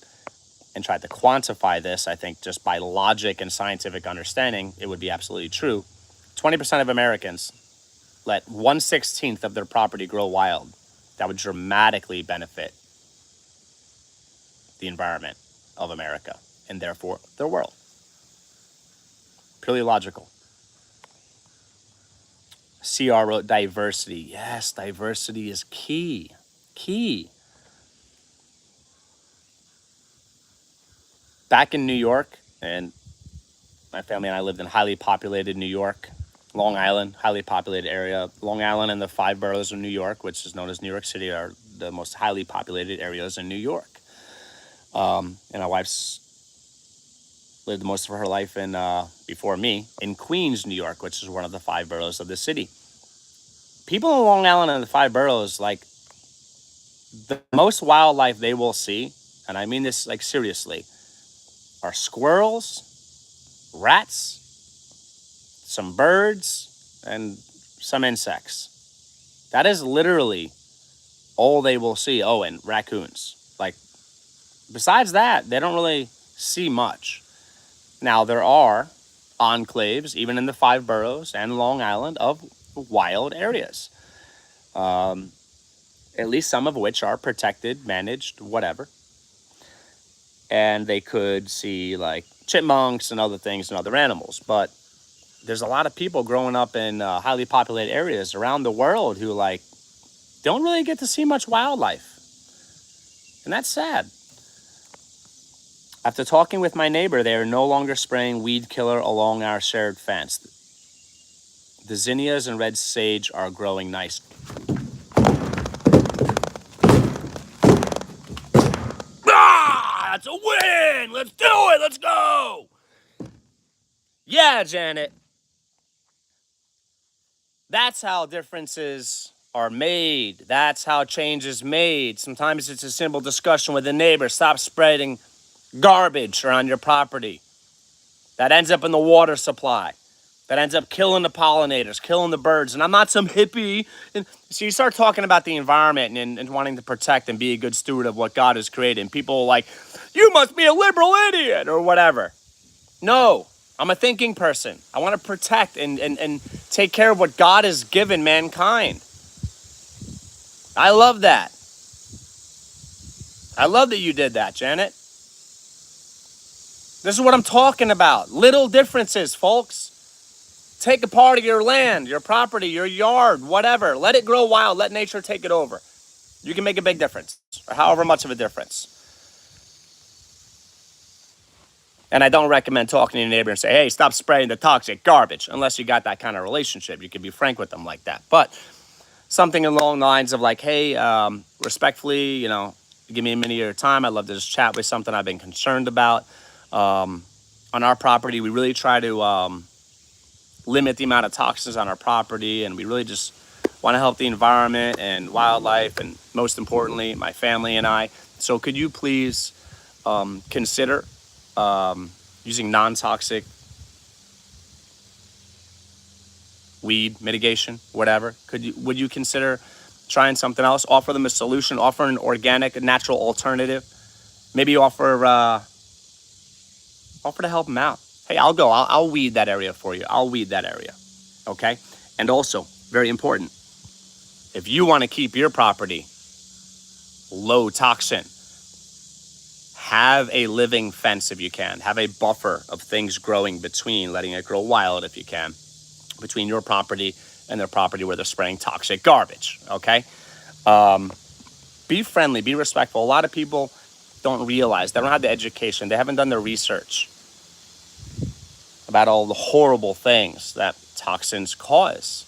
and tried to quantify this, I think just by logic and scientific understanding, it would be absolutely true. 20% of Americans let 1/16 of their property grow wild. That would dramatically benefit the environment of America and therefore the world. Purely logical. CR wrote diversity. Yes, diversity is key. Key. Back in New York, and my family and I lived in highly populated New York, Long Island, highly populated area. Long Island and the 5 boroughs of New York, which is known as New York City, are the most highly populated areas in New York. And my wife's lived most of her life in, before me, in Queens, New York, which is one of the 5 boroughs of the city. People in Long Island and the 5 boroughs, like, the most wildlife they will see, and I mean this like seriously, are squirrels, rats, some birds, and some insects. That is literally all they will see. Oh, and raccoons. Like, besides that, they don't really see much. Now, there are enclaves, even in the 5 boroughs and Long Island, of wild areas. At least some of which are protected, managed, whatever. And they could see like chipmunks and other things and other animals. But there's a lot of people growing up in highly populated areas around the world who like don't really get to see much wildlife. And that's sad. After talking with my neighbor, they are no longer spraying weed killer along our shared fence. The zinnias and red sage are growing nice. Ah, that's a win! Let's do it! Let's go! Yeah, Janet. That's how differences are made. That's how change is made. Sometimes it's a simple discussion with a neighbor. Stop spreading garbage around your property. That ends up in the water supply. That ends up killing the pollinators, killing the birds. And I'm not some hippie. And so you start talking about the environment and wanting to protect and be a good steward of what God has created. And people are like, you must be a liberal idiot or whatever. No, I'm a thinking person. I want to protect and take care of what God has given mankind. I love that. I love that you did that, Janet. This is what I'm talking about. Little differences, folks. Take a part of your land, your property, your yard, whatever. Let it grow wild. Let nature take it over. You can make a big difference, or however much of a difference. And I don't recommend talking to your neighbor and say, hey, stop spraying the toxic garbage, unless you got that kind of relationship. You can be frank with them like that. But something along the lines of like, hey, respectfully, give me a minute of your time. I'd love to just chat with something I've been concerned about. On our property, we really try to limit the amount of toxins on our property, and we really just want to help the environment and wildlife, and most importantly, my family and I. So could you please consider using non-toxic weed mitigation, whatever? Would you consider trying something else? Offer them a solution, offer an organic, natural alternative. Maybe offer to help them out. Hey, I'll go. I'll weed that area for you. I'll weed that area. Okay? And also, very important, if you want to keep your property low toxin, have a living fence if you can. Have a buffer of things growing between, letting it grow wild if you can, between your property and their property where they're spraying toxic garbage. Okay? Be friendly, be respectful. A lot of people don't realize. They don't have the education. They haven't done the research about all the horrible things that toxins cause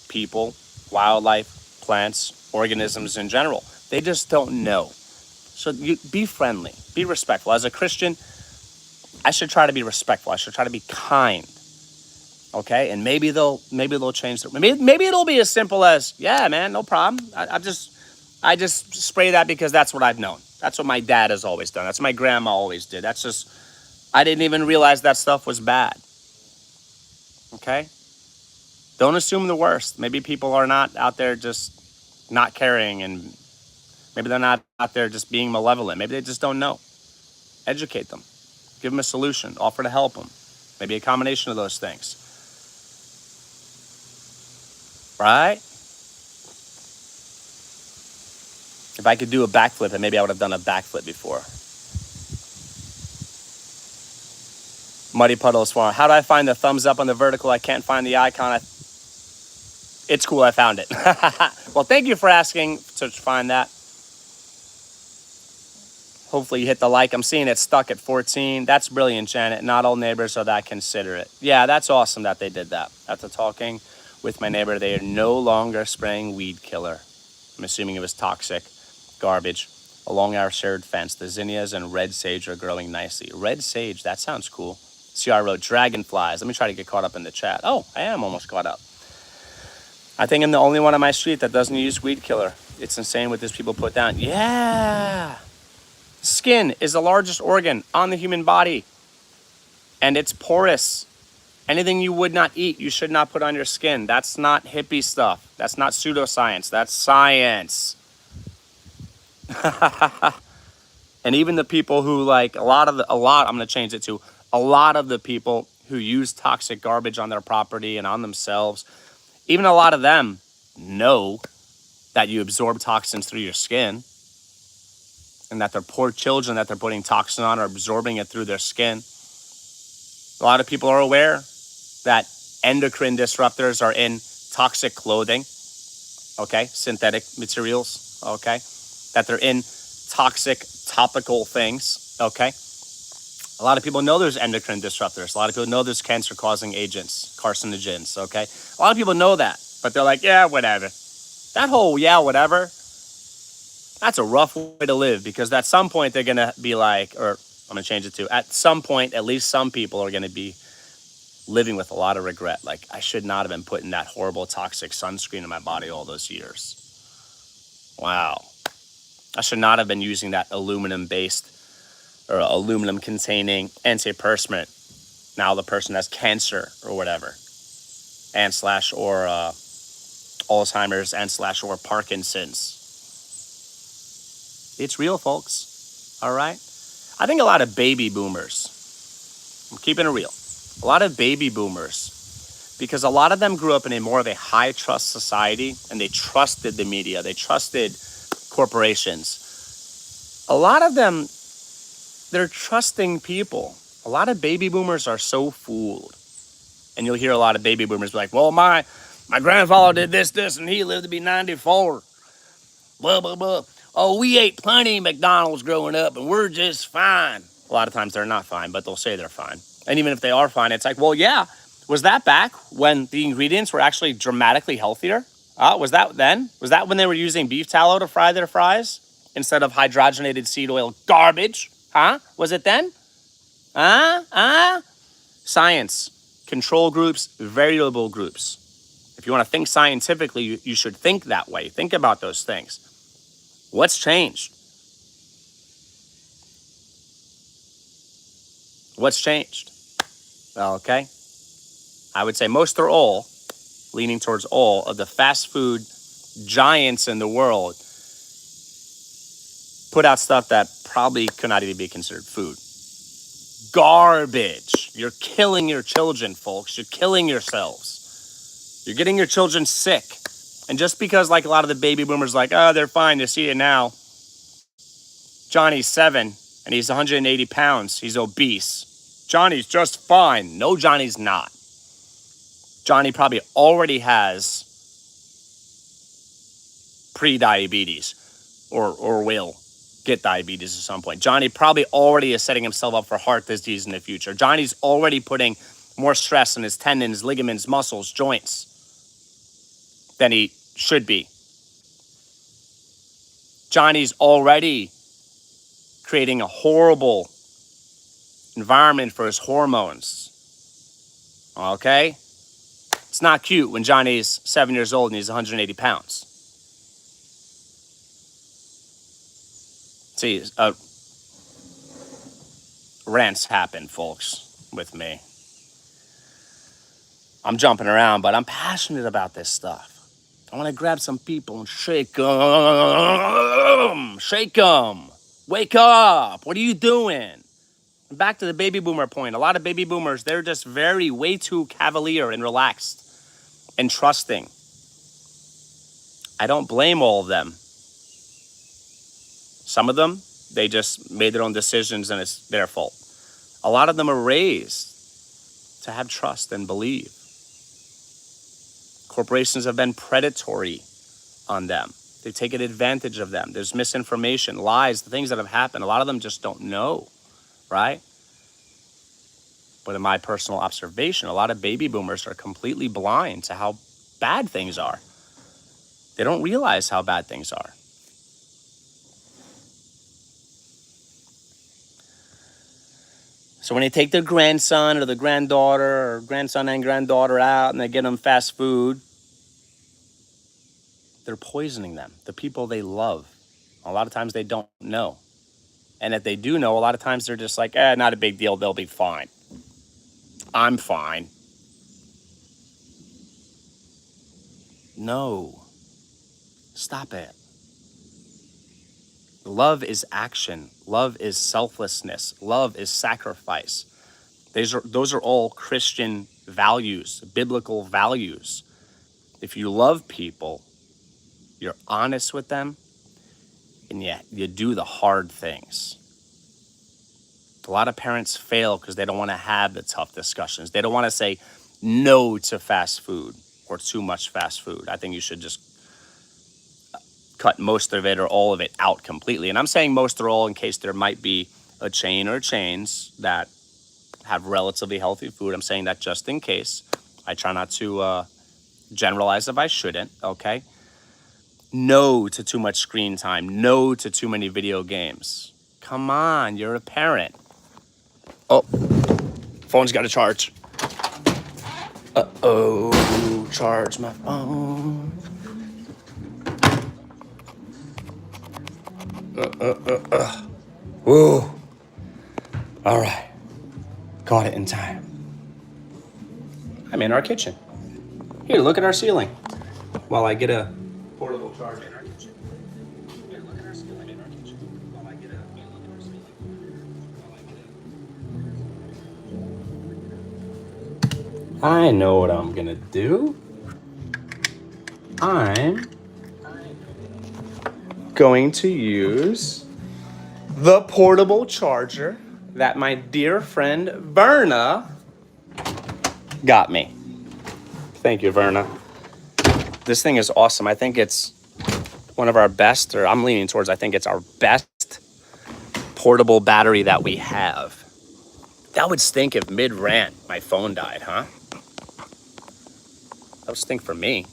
people, wildlife, plants, organisms in general. They just don't know. So you be friendly, be respectful. As a Christian, I should try to be respectful. I should try to be kind. Okay, and maybe they'll change. Maybe it'll be as simple as, yeah, man, no problem. I just spray that because that's what I've known. That's what my dad has always done. That's what my grandma always did. That's just, I didn't even realize that stuff was bad. Okay, don't assume the worst. Maybe people are not out there just not caring, and maybe they're not out there just being malevolent. Maybe they just don't know. Educate them, give them a solution, offer to help them. Maybe a combination of those things. Right? If I could do a backflip, then maybe I would have done a backflip before. Muddy Puddles Farm. How do I find the thumbs up on the vertical? I can't find the icon. It's cool, I found it. Well, thank you for asking to find that. Hopefully you hit the like. I'm seeing it stuck at 14. That's brilliant, Janet. Not all neighbors are that considerate. Yeah, that's awesome that they did that. After talking with my neighbor, they are no longer spraying weed killer. I'm assuming it was toxic garbage along our shared fence. The zinnias and red sage are growing nicely. Red sage, that sounds cool. CR wrote dragonflies. Let me try to get caught up in the chat. Oh, I am almost caught up. I think I'm the only one on my street that doesn't use weed killer. It's insane what these people put down. Yeah. Skin is the largest organ on the human body, and it's porous. Anything you would not eat, you should not put on your skin. That's not hippie stuff. That's not pseudoscience. That's science. And even the people who like I'm going to change it to a lot of the people who use toxic garbage on their property and on themselves, even a lot of them know that you absorb toxins through your skin, and that their poor children that they're putting toxin on are absorbing it through their skin. A lot of people are aware that endocrine disruptors are in toxic clothing, okay, synthetic materials, okay, that they're in toxic topical things, okay. A lot of people know there's endocrine disruptors. A lot of people know there's cancer-causing agents, carcinogens, okay. A lot of people know that, but they're like, yeah, whatever. That whole, yeah, whatever, that's a rough way to live, because at some point they're going to be like, or I'm going to change it to, at some point, at least some people are going to be living with a lot of regret. Like, I should not have been putting that horrible toxic sunscreen in my body all those years. Wow. I should not have been using that aluminum-based or aluminum-containing antiperspirant. Now the person has cancer or whatever, and slash or Alzheimer's and slash or Parkinson's. It's real, folks. All right? I think a lot of baby boomers, I'm keeping it real, a lot of baby boomers, because a lot of them grew up in a more of a high trust society, and they trusted the media, they trusted corporations. A lot of them, they're trusting people. A lot of baby boomers are so fooled. And you'll hear a lot of baby boomers be like, well, my grandfather did this, and he lived to be 94. Blah, blah, blah. Oh, we ate plenty of McDonald's growing up, and we're just fine. A lot of times they're not fine, but they'll say they're fine. And even if they are fine, it's like, well, yeah, was that back when the ingredients were actually dramatically healthier? Was that then? Was that when they were using beef tallow to fry their fries instead of hydrogenated seed oil garbage? Was it then? Science, control groups, variable groups. If you want to think scientifically, you should think that way. Think about those things. What's changed? What's changed? Okay. I would say most or all, leaning towards all, of the fast food giants in the world put out stuff that probably could not even be considered food. Garbage. You're killing your children, folks. You're killing yourselves. You're getting your children sick. And just because, like, a lot of the baby boomers like, oh, they're fine, to see it now. Johnny's 7, and he's 180 pounds. He's obese. Johnny's just fine. No, Johnny's not. Johnny probably already has pre-diabetes or will get diabetes at some point. Johnny probably already is setting himself up for heart disease in the future. Johnny's already putting more stress on his tendons, ligaments, muscles, joints than he should be. Johnny's already creating a horrible environment for his hormones. Okay? It's not cute when Johnny's 7 years old and he's 180 pounds. See, rants happen, folks, with me. I'm jumping around, but I'm passionate about this stuff. I want to grab some people and shake them. Shake them. Wake up. What are you doing? Back to the baby boomer point. A lot of baby boomers, they're just way too cavalier and relaxed and trusting. I don't blame all of them. Some of them, they just made their own decisions and it's their fault. A lot of them are raised to have trust and believe. Corporations have been predatory on them. They've taken advantage of them. There's misinformation, lies, the things that have happened. A lot of them just don't know, right? But in my personal observation, a lot of baby boomers are completely blind to how bad things are. They don't realize how bad things are. So when they take their grandson or the granddaughter or grandson and granddaughter out and they get them fast food, they're poisoning them, the people they love. A lot of times they don't know. And if they do know, a lot of times they're just like, not a big deal, they'll be fine. I'm fine. No. Stop it. Love is action. Love is selflessness. Love is sacrifice. Those are all Christian values, biblical values. If you love people, you're honest with them, and yet you do the hard things. A lot of parents fail because they don't want to have the tough discussions. They don't want to say no to fast food or too much fast food. I think you should just cut most of it or all of it out completely. And I'm saying most or all in case there might be a chain or chains that have relatively healthy food. I'm saying that just in case. I try not to generalize if I shouldn't, okay? No to too much screen time. No to too many video games. Come on, you're a parent. Oh, phone's got to charge. Uh-oh, charge my phone. Whoa. All right. Caught it in time. I'm in our kitchen. Here, look at our ceiling. While I get a portable charger. In our kitchen. Here, look at our ceiling. In our kitchen. While I get a I know what I'm gonna do. I'm going to use the portable charger that my dear friend Verna got me. Thank you, Verna. This thing is awesome. I think it's one of our best, or I'm leaning towards, I think it's our best portable battery that we have. That would stink if mid-rant my phone died, huh? That would stink for me.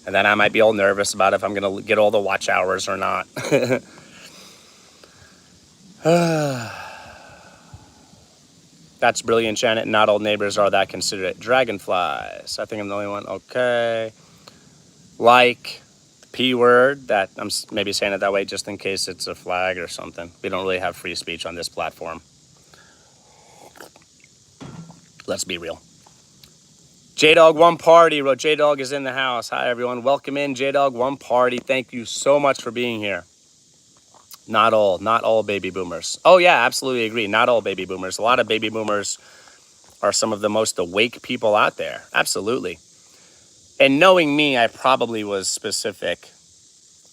And then I might be all nervous about if I'm going to get all the watch hours or not. That's brilliant, Janet. Not all neighbors are that considerate. Dragonflies. I think I'm the only one. Okay. Like, P word. That I'm maybe saying it that way just in case it's a flag or something. We don't really have free speech on this platform. Let's be real. J-Dog One Party wrote, J-Dog is in the house. Hi, everyone. Welcome in, J-Dog One Party. Thank you so much for being here. Not all baby boomers. Oh, yeah, absolutely agree. Not all baby boomers. A lot of baby boomers are some of the most awake people out there. Absolutely. And knowing me, I probably was specific.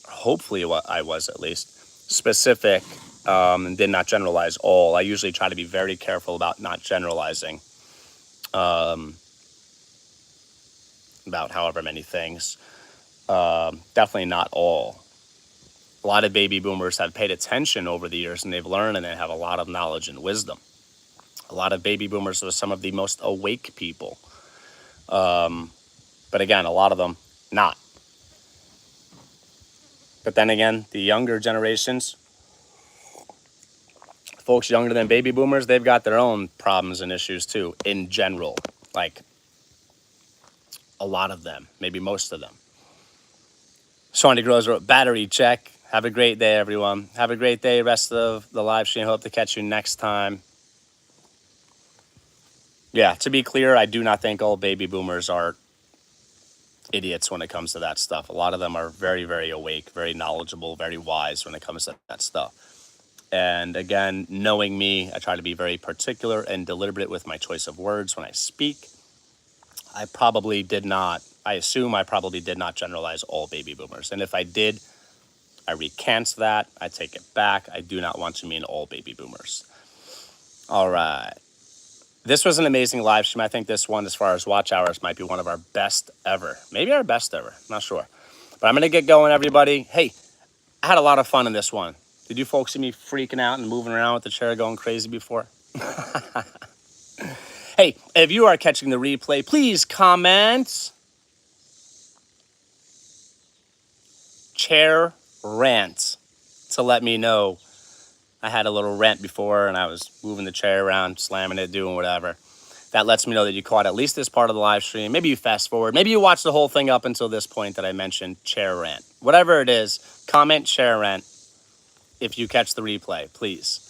Hopefully I was at least specific and did not generalize all. I usually try to be very careful about not generalizing. About however many things. Definitely not all. A lot of baby boomers have paid attention over the years, and they've learned, and they have a lot of knowledge and wisdom. A lot of baby boomers are some of the most awake people. But again, a lot of them not. But then again, the younger generations, folks younger than baby boomers, they've got their own problems and issues too, in general. Like, a lot of them, maybe most of them. Shawnee Grows wrote, battery check. Have a great day, everyone. Have a great day, rest of the live stream. Hope to catch you next time. Yeah, to be clear, I do not think all baby boomers are idiots when it comes to that stuff. A lot of them are very, very awake, very knowledgeable, very wise when it comes to that stuff. And again, knowing me, I try to be very particular and deliberate with my choice of words when I speak. I assume I probably did not generalize all baby boomers. And if I did, I recant that. I take it back. I do not want to mean all baby boomers. All right. This was an amazing live stream. I think this one, as far as watch hours, might be one of our best ever. Maybe our best ever. Not sure. But I'm going to get going, everybody. Hey, I had a lot of fun in this one. Did you folks see me freaking out and moving around with the chair going crazy before? Hey, if you are catching the replay, please comment chair rant to let me know. I had a little rant before and I was moving the chair around, slamming it, doing whatever. That lets me know that you caught at least this part of the live stream. Maybe you fast forward. Maybe you watched the whole thing up until this point that I mentioned chair rant. Whatever it is, comment chair rant if you catch the replay, please.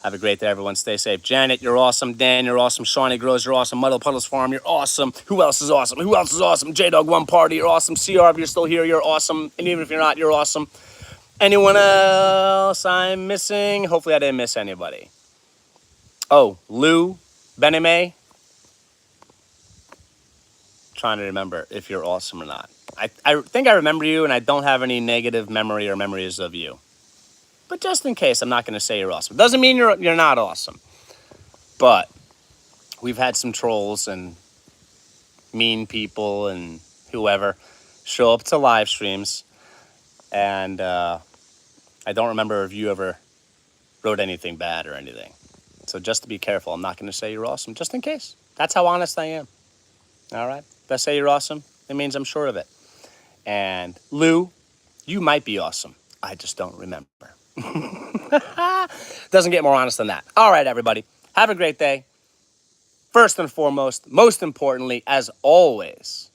Have a great day, everyone. Stay safe. Janet, you're awesome. Dan, you're awesome. Shawnee Grows, you're awesome. Muddle Puddles Farm, you're awesome. Who else is awesome? Who else is awesome? J-Dog One Party, you're awesome. CR, if you're still here, you're awesome. And even if you're not, you're awesome. Anyone else I'm missing? Hopefully I didn't miss anybody. Oh, Lou, Beneme. Trying to remember if you're awesome or not. I think I remember you, and I don't have any negative memory or memories of you. But just in case, I'm not going to say you're awesome. Doesn't mean you're not awesome. But we've had some trolls and mean people and whoever show up to live streams. And I don't remember if you ever wrote anything bad or anything. So just to be careful, I'm not going to say you're awesome, just in case. That's how honest I am. All right? If I say you're awesome, it means I'm sure of it. And Lou, you might be awesome. I just don't remember. Doesn't get more honest than that. All right, everybody. Have a great day. First and foremost, most importantly, as always,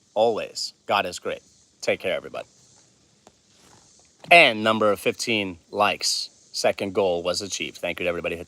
God is great. Take care, everybody. And number 15 likes. Second goal was achieved. Thank you to everybody who